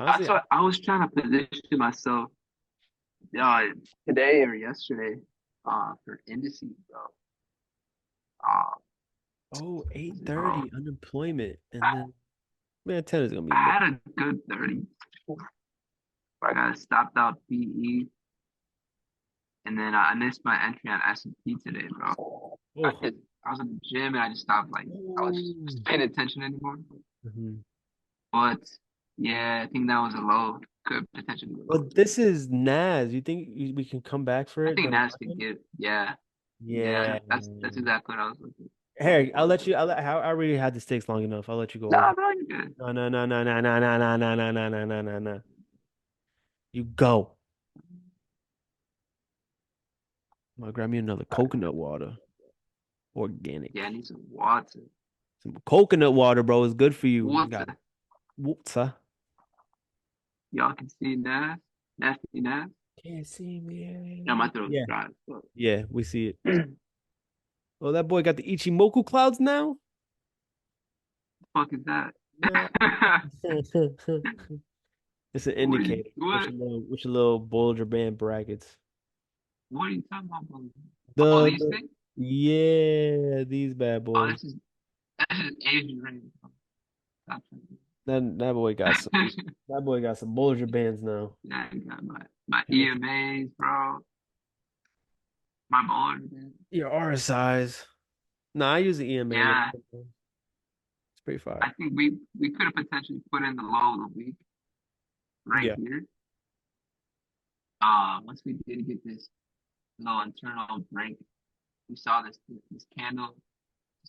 Honestly, That's what I was trying to position myself uh, today or yesterday for indices, bro. Uh, oh, bro, 8:30 unemployment. And then man, 10 is gonna be I more. had a good 30. I got stopped out PE, and then I missed my entry on S&P today, bro. Oh, I was in the gym and I just stopped. Like I was oh. just paying attention anymore. Mhm. But yeah, I think that was a low. Could potentially be a low But too. this is Nas. You think we can come back for I it think during that's the market? give. Yeah, yeah. Yeah. That's exactly what I was looking Harry, I'll for let too. you. I already had the stakes long enough. I'll let you go Nah, over. bro, you're good. No, no, no, no, no, no, no, no, no, no, no, no, no, no, no. You go. I'm gonna grab me another coconut water. Yeah, I Organic. need some water. Some coconut water, bro, is good for you. You got Water. water. Y'all can see Nas. Nasty Nas. Can't see Yeah, my me. throat's Yeah, dry as fuck. yeah, we see it. Oh, that boy got the Ichimoku clouds now? Fuck is that? Nah. It's an What are you indicator. what? Which little Bollinger Band brackets. What are you talking about, bro? Oh, The, these the things? yeah, these bad Oh, boys. that's just Asian rain. Stop trying That boy got some. to- That boy got some Bollinger Bands now. Yeah, I got my Yes. EMAs, bro. My board. Your RSIs. Nah, I use the EMA. Yeah, It's pretty fire. I think we could have potentially put in the low of the week right Yeah. here. Once we did get this low internal break, we saw this candle,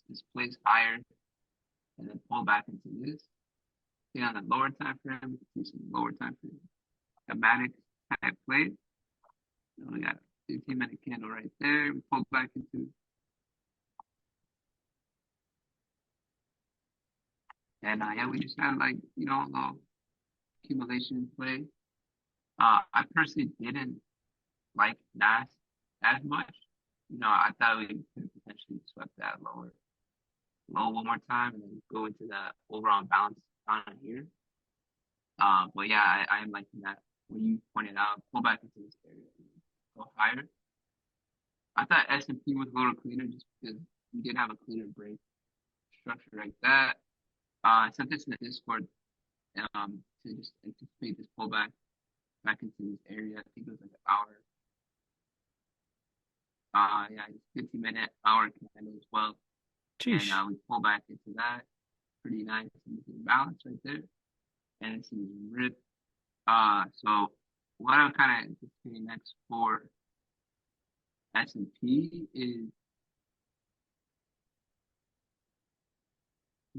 this place higher, and then pull back into this. See on the lower time frame, we can see some lower time frame schematic type play. And we got a 15-minute candle right there. We pulled back into, and yeah, we just had like a low accumulation play. I personally didn't like Nas as much. I thought we could potentially swept that low one more time and then go into the overall balance on here. But yeah, I am liking that when you pointed out, pull back into this area and go higher. I thought S&P was a little cleaner just because we did have a cleaner break structure like that. I sent this in the Discord to just anticipate this pullback back into this area. I think it was like an hour. Yeah, 15-minute hour candle as well. And Sheesh. we pull back into that. Pretty nice balance right there. And it's rip. So what I'm kind of anticipating next for S&P is,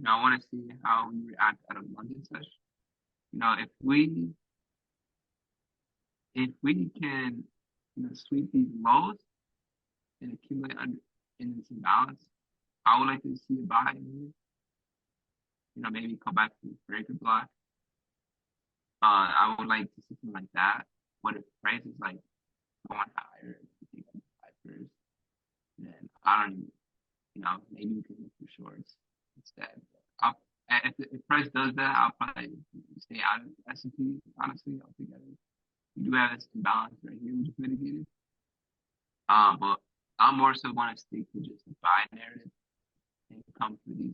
I want to see how we react at a London session. If we can, sweep these lows and accumulate under in this imbalance, I would like to see a buy in here. Maybe come back to the breaker block. I would like to see something like that. But if price is like going higher, I think I'm first, then I don't even, maybe we can look for shorts instead. I'll, if price does that, I'll probably stay out of S&P. Honestly, altogether. We do have this imbalance right here, which is mitigated. But I more so want to stick to just the buy narrative and come for these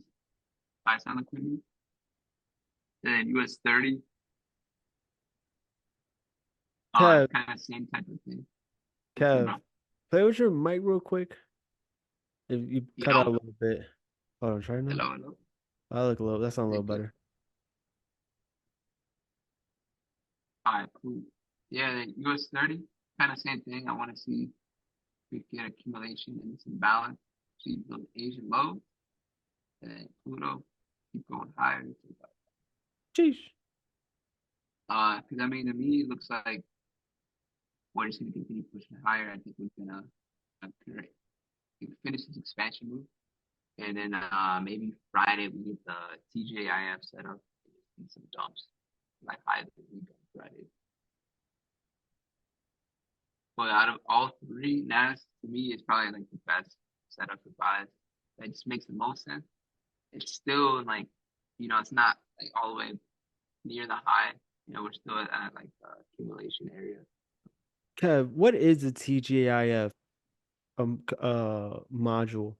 buy side liquidity. Then US 30, Kev, kind of same type of thing. What's up, Kev, bro? play with your mic real quick. If you cut out a Yo, little bit. Hold on, try now. hello, hello. I look a little. That sounds a little Thank you. better. All right, cool. Yeah, then US 30, kind of same thing. I want to see if we get accumulation and some balance. See those Asian lows, and then Pluto keep going higher. Sheesh. Because I mean, to me, it looks like we're just going to continue pushing higher. I think we're gonna finish this expansion move, and then maybe Friday we get the TJIF set up and some dumps like high the week on Friday. But out of all three, NAS to me is probably like the best setup for buys. That just makes the most sense. It's still like, it's not like all the way near the high we're still at like the accumulation area. Kev, what is the TGIF module?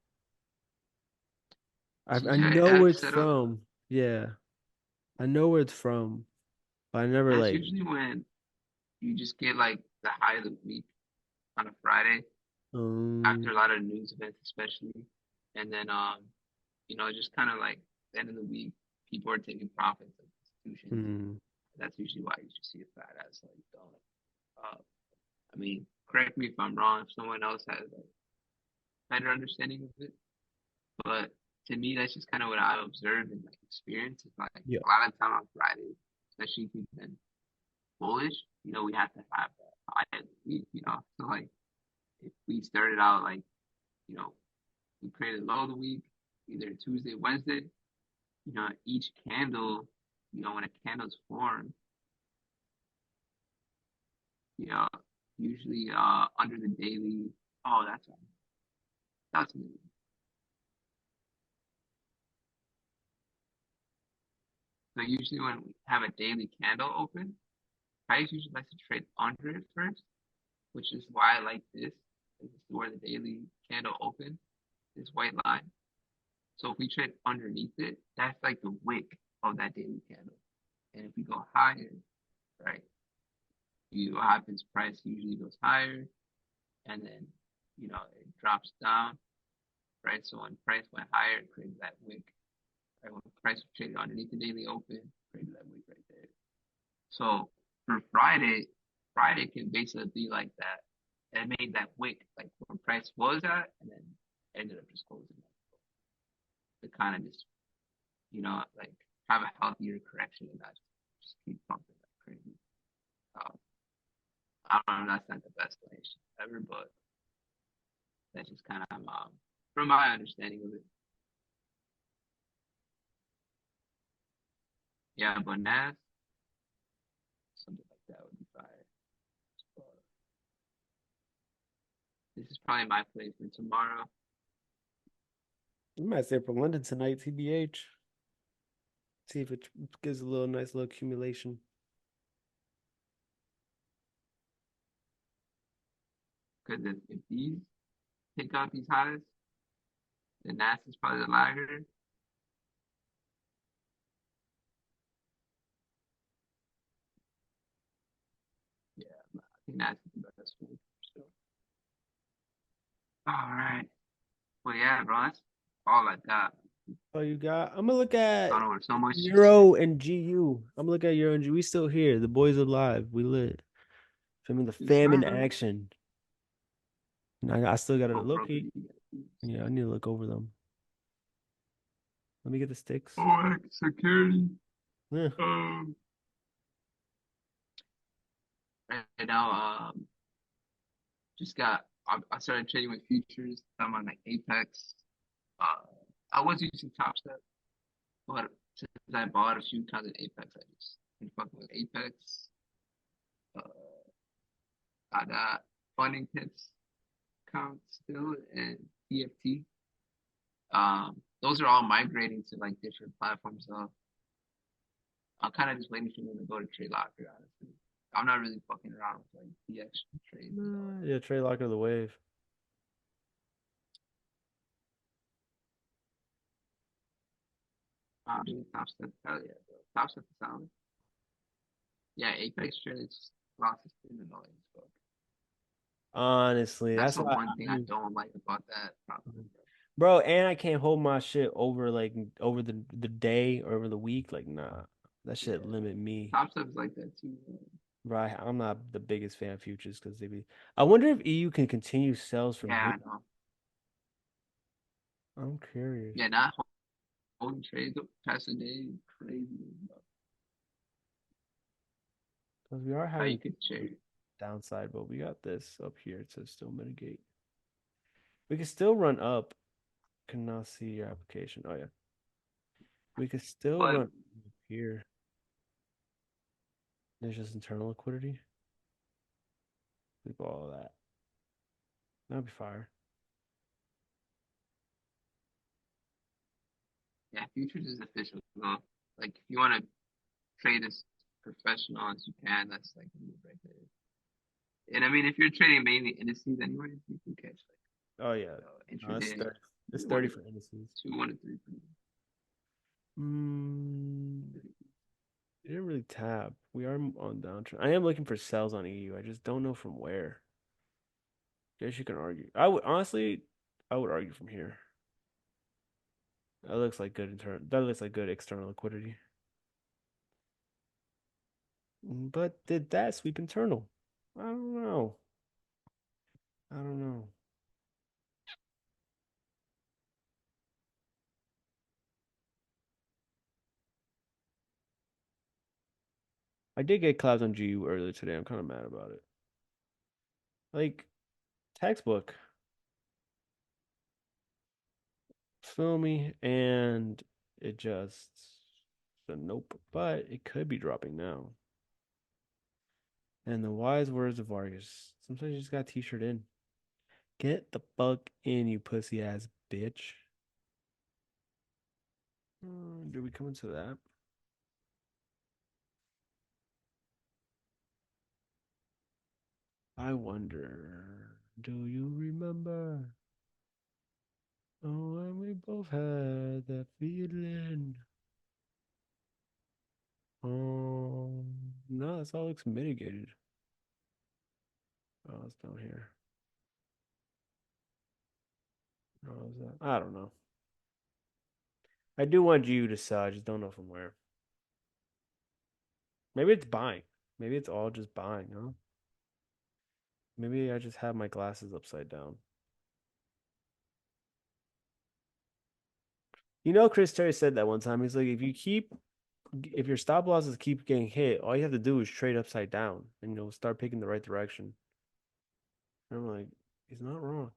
I know where TGIF it's setup. from. Yeah, I know where it's from, but I never That's like. usually when you just get like the high of the week on a Friday after Um, a lot of news events, especially, and then just kind of like the end of the week, people are taking profits of institutions. hmm. That's usually why you just see a fat ass like going up. I mean, correct me if I'm wrong, if someone else has a better understanding of it, but to me, that's just kind of what I observed and like experience. It's like Yeah. a lot of time on Fridays, especially if we've been bullish, we have to have that high of the week. So like if we started out like, you know, we created low of the week, either Tuesday, Wednesday, each candle, when a candle's formed, you know, usually under the daily, oh, that's right. That's me. So usually when we have a daily candle open, price usually likes to trade under it first, which is why I like this. This is where the daily candle open, this white line. So if we trade underneath it, that's like the wick of that daily candle. And if we go higher, right, what happens? Price usually goes higher, and then it drops down, right? So when price went higher, it created that wick. Right? When price was traded underneath the daily open, created that wick right there. So for Friday can basically be like that. It made that wick like where price was at, and then ended up just closing to kind of just like have a healthier correction and not just keep pumping like crazy. Um, I don't know, that's not the best explanation ever, but that's just kind of from my understanding of it. Yeah, but Nas, something like that would be fire. But this is probably my play for tomorrow. I might stay for London tonight, TBH. See if it gives a little nice little accumulation. Because if these pick up these highs, then Nas is probably the laggard. Yeah, I think Nas is the best one. So, all right. Well, yeah, bro, that's all I got. Oh, you got? I'm gonna look at Gone over so much. Euro and GU. I'm gonna look at Euro and GU. We still here. The boys alive. We lit. Filming the Yes, famine sir. action. And I still gotta Oh, look. broker, you got these. Yeah, I need to look over them. Let me get the sticks. Forex security. Yeah. Um, right now, just got. I started trading with futures. I'm on like Apex. Uh, I was using Top Step, but since I bought a few times in Apex, I just been fucking with Apex. Uh, I got funding tips account still and TFT. Those are all migrating to like different platforms. So I'm kind of just waiting for them to go to Trade Locker. Honestly, I'm not really fucking around with like the extra trades and all Yeah, trade locker of the wave. that. Doing Top Step, hell yeah, bro. Top Step is solid. Yeah, Apex trades losses is annoying as fuck. Honestly, That's that's the why one thing I don't like about that problem, bro. bro, and I can't hold my shit over like over the day or over the week. Like, nah, that shit Yeah, limit me. Top Step is like that too, bro. Right, I'm not the biggest fan of futures because they be. I wonder if EU can continue sales from here. Yeah, I know. I'm curious Yeah, not holding trades past a day, crazy. Bro. because we are How you having could trade? downside, but we got this up here to still mitigate. We can still run up. Cannot see your application. Oh yeah, we could still But run up here. There's just internal liquidity. Leave all of that. That'd be fire. yeah, futures is official, bro. Like if you want to trade this professional as you can. That's like a move right there. And I mean, if you're trading mainly indices anyway, you can catch Oh yeah. No, it's intraday 30. It's one 30 to for indices. two, 1 to 3. Mm, it didn't really tap. We are on downtrend. I am looking for sells on EU. I just don't know from where. Guess you can argue. I would honestly, I would argue from here. That looks like good internal. That looks like good external liquidity. But did that sweep internal? I don't know. I don't know. I did get clouds on GU earlier today. I'm kind of mad about it. Like textbook, feel me, and it just so nope. But it could be dropping now. And the wise words of Vargas. Sometimes you just got t-shirt in. Get the fuck in, you pussy ass bitch. Do we come into that? I wonder, do you remember? Oh, when we both had that feeling. No, this all looks mitigated. Oh, it's down here. Oh, is that? I don't know. I do want you to sell. I just don't know from where. Maybe it's buying. Maybe it's all just buying, huh? Maybe I just have my glasses upside down. You know, Chris Terry said that one time. He's like, if your stop losses keep getting hit, all you have to do is trade upside down and you'll start picking the right direction. And I'm like, he's not wrong.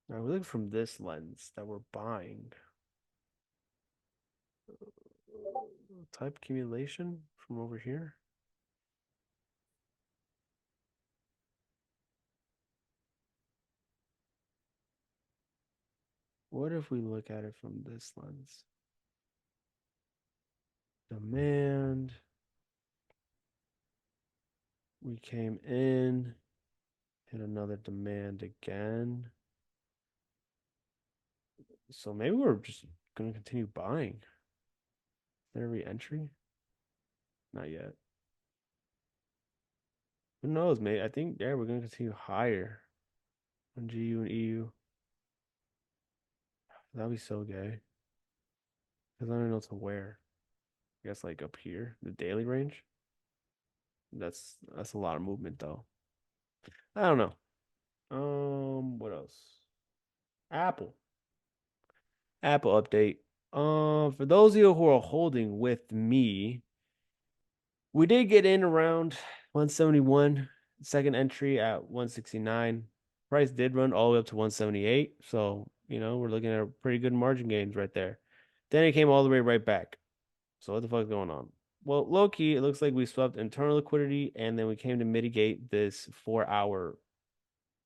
Now we look from this lens that we're buying. Type accumulation from over here. What if we look at it from this lens? Demand. We came in, hit another demand again. So maybe we're just going to continue buying. There re-entry? Not yet. Who knows, mate? I think, yeah, we're going to continue higher on GU and EU. That'd be so gay. Because I don't know to where. I guess like up here, the daily range. That's a lot of movement though. I don't know. What else? Apple. Apple update. For those of you who are holding with me, we did get in around 171, second entry at 169. Price did run all the way up to 178. So, we're looking at pretty good margin gains right there. Then it came all the way right back. So what the fuck is going on? Well, low key, it looks like we swept internal liquidity and then we came to mitigate this 4 hour,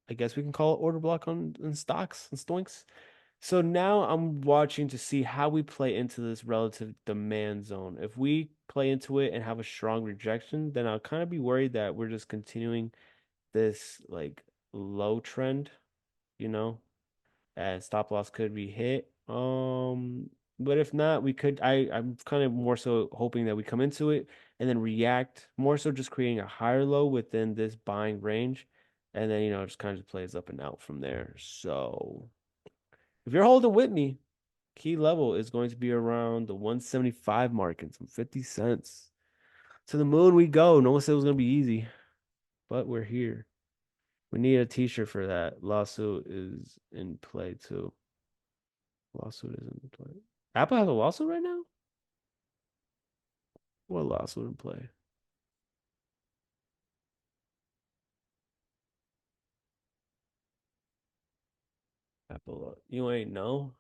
I guess we can call it order block on stocks and stoinks. So now I'm watching to see how we play into this relative demand zone. If we play into it and have a strong rejection, then I'll kind of be worried that we're just continuing this like low trend, you know, and stop loss could be hit. But if not, I'm kind of more so hoping that we come into it and then react, more so just creating a higher low within this buying range. And then, it just kind of plays up and out from there. So if you're holding with me, key level is going to be around the 175 mark and some 50 cents. To the moon we go. No one said it was going to be easy, but we're here. We need a t-shirt for that. Lawsuit is in play too. Lawsuit is in play. Apple has a lawsuit right now? What lawsuit in play? Apple, you ain't know?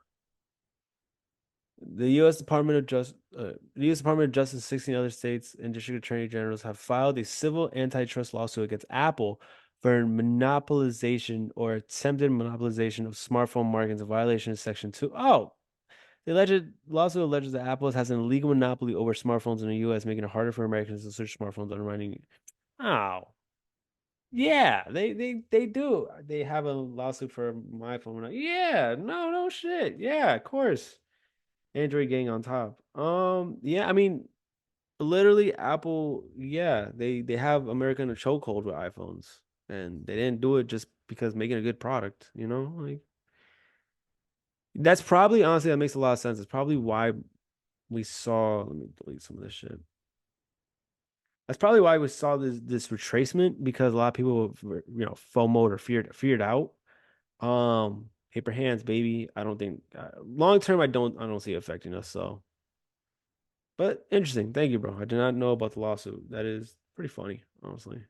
The U.S. Department of Justice, 16 other states, and district attorney generals have filed a civil antitrust lawsuit against Apple for monopolization or attempted monopolization of smartphone markets in violation of Section 2. Oh, The alleged lawsuit alleges that Apple has an illegal monopoly over smartphones in the U.S., making it harder for Americans to search smartphones, undermining. Oh, yeah, they do. They have a lawsuit for my phone. Yeah, no shit. Yeah, of course. Android getting on top. Yeah, I mean, literally Apple, yeah, they have America in a chokehold with iPhones, and they didn't do it just because making a good product, like that's probably honestly that makes a lot of sense. It's probably why we saw, let me delete some of this shit. That's probably why we saw this retracement because a lot of people were, FOMO'd or feared out. Paper hands, baby. I don't think long term I don't see it affecting us, so. But interesting. Thank you, bro. I did not know about the lawsuit. That is pretty funny, honestly.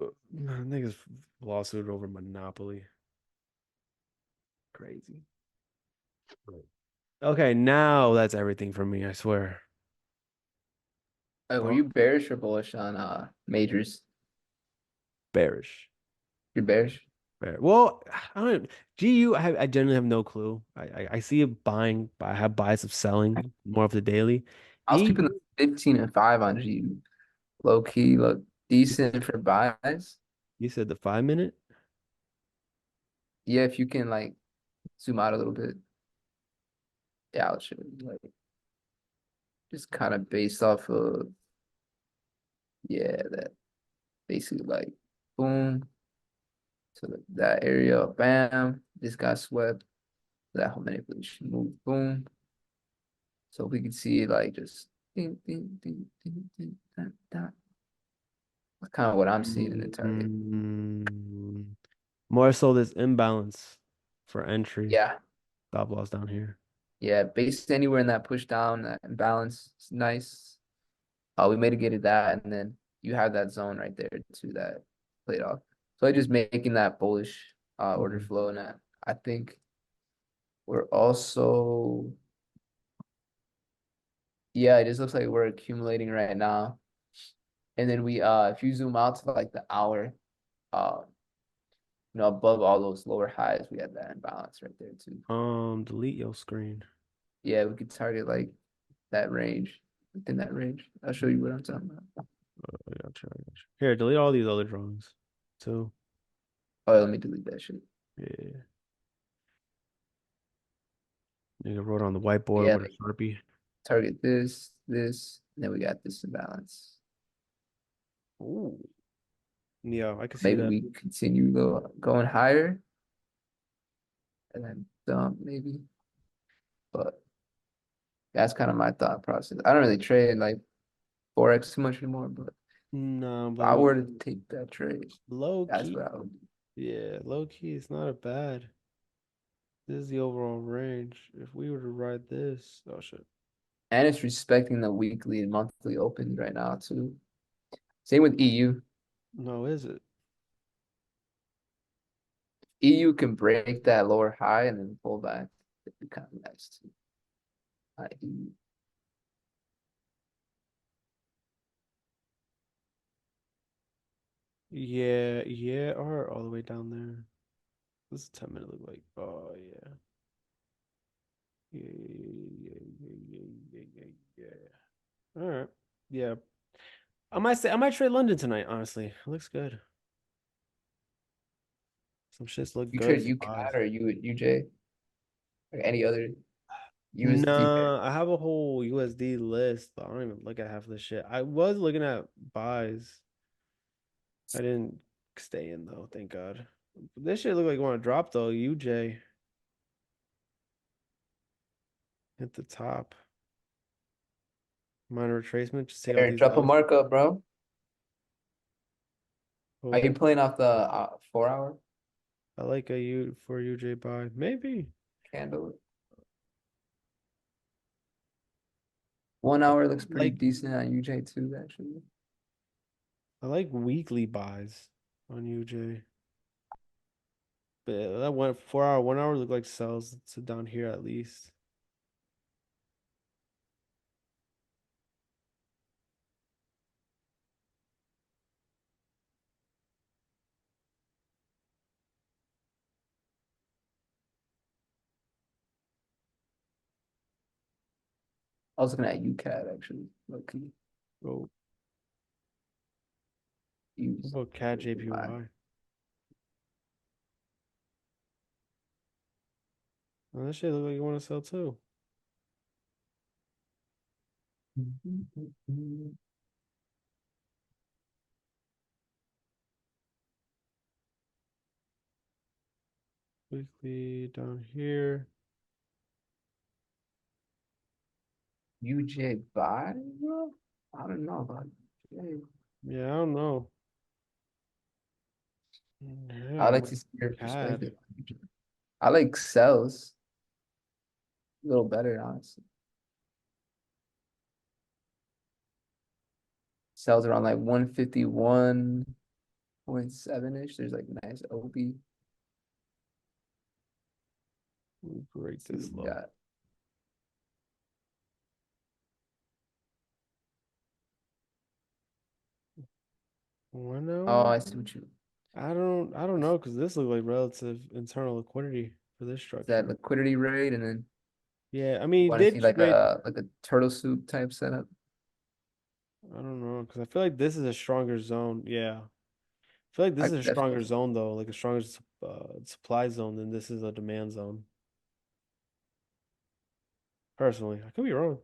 I think it's lawsuit over monopoly. Crazy. Right. Okay, now that's everything for me, I swear. Were Oh, you bearish or bullish on majors? bearish. You're bearish. Well, I don't GU, I genuinely have no clue. I see it buying, but I have bias of selling more of the daily. I was keeping the EU, 15 and 5 on G. Low key, look decent for buys. you said the 5 minute? Yeah, if you can like zoom out a little bit. Yeah, I'll show you. Like just kind of based off of yeah, that basically like boom to that area, bam, this got swept. That whole manipulation move, boom. So we can see like just ding, ding, ding, ding, ding, dot, dot. That's kind of what I'm seeing in the target. Mm, more so this imbalance for entry. Yeah, Stop loss down here. yeah. Based anywhere in that push down, that imbalance is nice. We mitigated that, and then you have that zone right there too that played off. So I just making that bullish order Mhm. flow, and I think we're also yeah. It just looks like we're accumulating right now, and then we if you zoom out to like the hour, uh, above all those lower highs, we had that imbalance right there too. Delete your screen. Yeah, we could target like that range, within that range. I'll show you what I'm talking about. I got you. Here, delete all these other drawings. So, Oh, let me delete that shit. yeah. Nigga wrote on the whiteboard Yeah, with a like Sharpie. target this, and then we got this imbalance. Ooh. Yeah, I can see Maybe that. we continue going higher and then dump maybe. But that's kind of my thought process. I don't really trade like Forex too much anymore, but if No, I blame were you. to take that trade, Low that's key. what I would do. Yeah, low key. It's not a bad. This is the overall range. If we were to ride this, oh shit. And it's respecting the weekly and monthly opens right now too. Same with EU. No, is it? EU can break that lower high and then pull back. It'd be kind of nice too. EU. Yeah, yeah, or all the way down there. This is 10 minute look like. Oh yeah. Yeah, yeah, yeah, yeah, yeah, yeah, yeah. Yeah. All right. Yeah. I might trade London tonight, honestly. It looks good. Some shits look You good trade for UCAD buys. or UJ or any other USD pair. Nah, I have a whole USD list, but I don't even look at half of this shit. I was looking at buys. I didn't stay in though, thank God. This shit look like you want to drop though. UJ at the top. Minor retracement. Just take out Aaron, these drop a L's. markup, bro. Are Oh, you playing off the 4 hour I like a U for UJ buy. Maybe. candle? 1 hour looks pretty Like decent on UJ too, actually. I like weekly buys on UJ. But that 1 4 hour, 1 hour look like sells to down here at least. I was looking at UCAD actually. Okay. Oh, Use what about CAD JPY? Oh, that shit look like you want to sell too. Weekly down here. UJ buy, bro? I don't know about UJ. Yeah, I don't know. I'd Yeah, like to see your CAD. perspective. I like cells a little better, honestly. Cells around like 151.7-ish. There's like nice OB. Break See what this we low. got. Why Oh, no? I see what you. I don't know because this look like relative internal liquidity for this That structure. liquidity rate, and then Yeah, I you mean, want to they see trade. like a turtle soup type setup. I don't know because I feel like this is a stronger zone. Yeah, I feel like this I is a could stronger definitely. zone though, like a stronger supply zone than this is a demand zone. Personally, I could be wrong.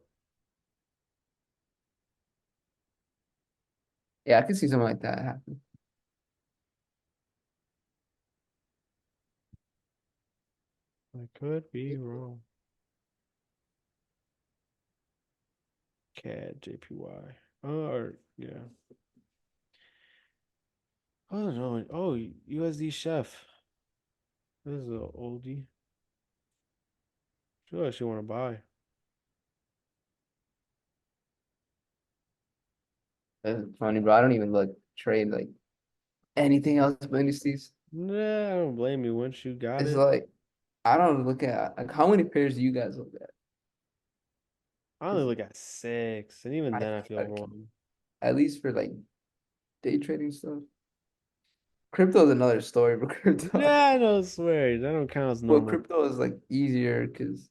Yeah, I could see something like that happen. I could be wrong. CAD JPY. Or yeah. I don't know. Oh, USD Chef. This is a oldie. Sure, I actually want to buy. It's funny, bro. I don't even look trade like anything else but indices. Nah, I don't blame you. Once you got It's it, like I don't look at like how many pairs do you guys look at? I only 'Cause look at 6, and even I then I feel like overwhelmed. at least for like day trading stuff. Crypto is another story, but crypto. Nah, no swear. That don't count as Well, normal. crypto is like easier because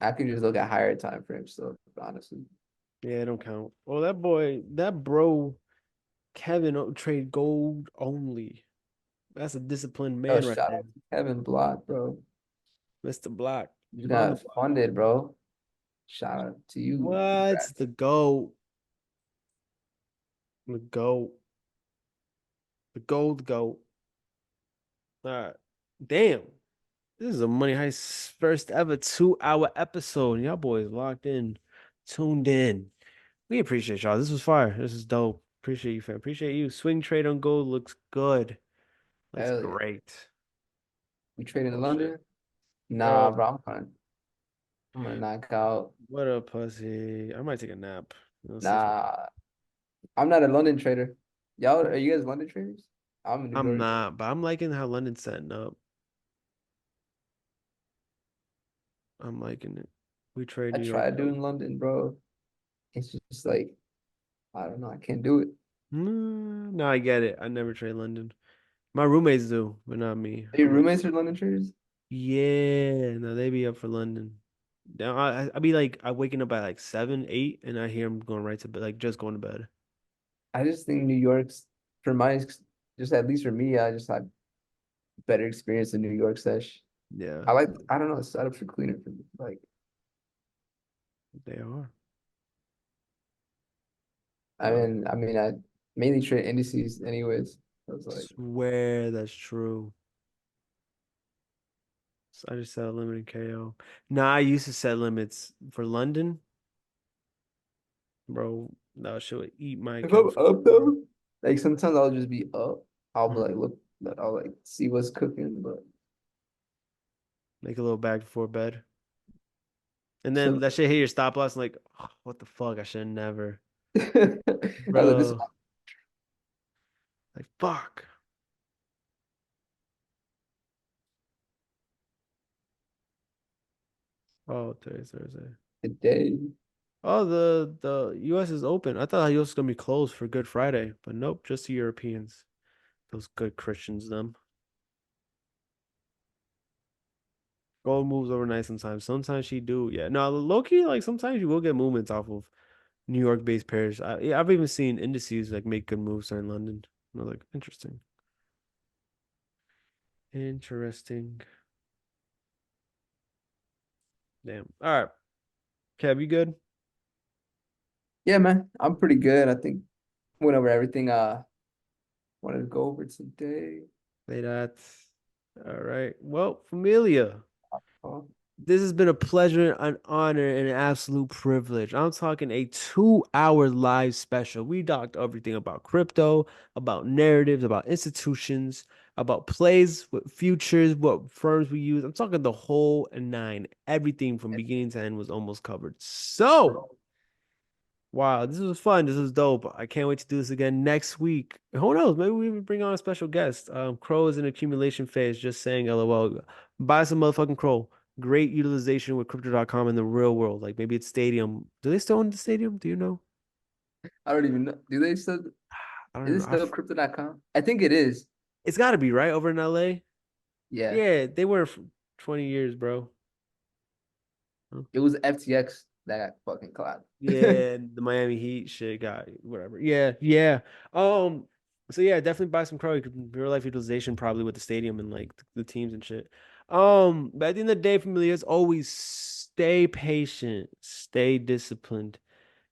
I can just look at higher time frame stuff, honestly. Yeah, it don't count. Well, that bro, Kevin trade gold only. That's a disciplined Oh, man right shout there. out to Kevin Block, bro. Mr. Black. You On the got funded, bro. Shout out to you. What's Congrats. the GOAT? The GOAT. The gold GOAT. All right. Damn. This is a Money Heist first ever 2-hour episode. Y'all boys locked in, tuned in. We appreciate y'all. This was fire. This is dope. Appreciate you, fam. Appreciate you. Swing trade on gold looks good. Looks Hell yeah. great. We traded in Oh shit. London? Nah, Bro, bro. I'm gonna knock out. what a pussy. I might take a nap. Let's see if Nah, I'm not a London trader. Y'all, are you guys London traders? I'm in New I'm York. not, but I'm liking how London's setting up. I'm liking it. We trade I New York tried out. doing London, bro. It's just like I don't know. I can't do it. No, I get it. I never trade London. My roommates do, but not me. Are your roommates are London traders? Yeah, no, they be up for London. Now I be like I waking up at like 7, 8, and I hear them going right to bed, like just going to bed. I just think New York's for my just at least for me, I just had better experience in New York sesh. Yeah, I don't know, the setups are cleaner for me. Like they are. Bro, I mainly trade indices anyways. I was like, swear that's true. So I just set a limited KO. Nah, I used to set limits for London, bro. That shit would eat my if I'm account for up sure. though, like sometimes I'll just be up. I'll be like, Mhm. look, I'll like see what's cooking, but Make a little bag before bed. And then chill. that shit hit your stop loss, and like, oh, what the fuck? I should never. I was like, this Bro, like, fuck. Oh, today's Thursday. today. Oh, the US is open. I thought the US was gonna be closed for Good Friday, but nope, just the Europeans. Those good Christians, them. Gold moves overnight sometimes. Sometimes she do. Yeah. No, low key, like sometimes you will get movements off of New York based pairs. Yeah, I've even seen indices like make good moves there in London. I was like, interesting. Interesting. Damn. All right. Kev, you good? Yeah, man, I'm pretty good. I think went over everything wanted to go over today. Say that. All right. Well, Familia. Oh, This has been a pleasure, an honor, and an absolute privilege. I'm talking a 2 hour live special. We talked everything about crypto, about narratives, about institutions, about plays, what futures, what firms we use. I'm talking the whole nine. Everything from beginning to end was almost covered. So, wow, this was fun. This was dope. I can't wait to do this again next week. Who knows? Maybe we even bring on a special guest. Crow is in accumulation phase, just saying LOL. Buy some motherfucking Crow. Great utilization with crypto.com in the real world. Like maybe it's Stadium. Do they still own the Stadium? Do you know? I don't even know. Do they still? I Is don't it know. still crypto.com? I think it is. It's got to be right over in LA. Yeah, Yeah, they were for 20 years, bro. it was FTX that got fucking cloud. Yeah, the Miami Heat shit got whatever. Yeah, yeah. So yeah, definitely buy some Crow. Real life utilization probably with the stadium and like the teams and shit. But at the end of the day, familia, as always, stay patient, stay disciplined,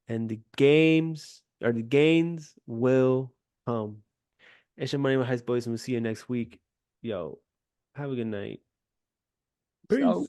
and the gains will come. It's your money, my Heist boys, and we'll see you next week. Yo, have a good night. Peace. So.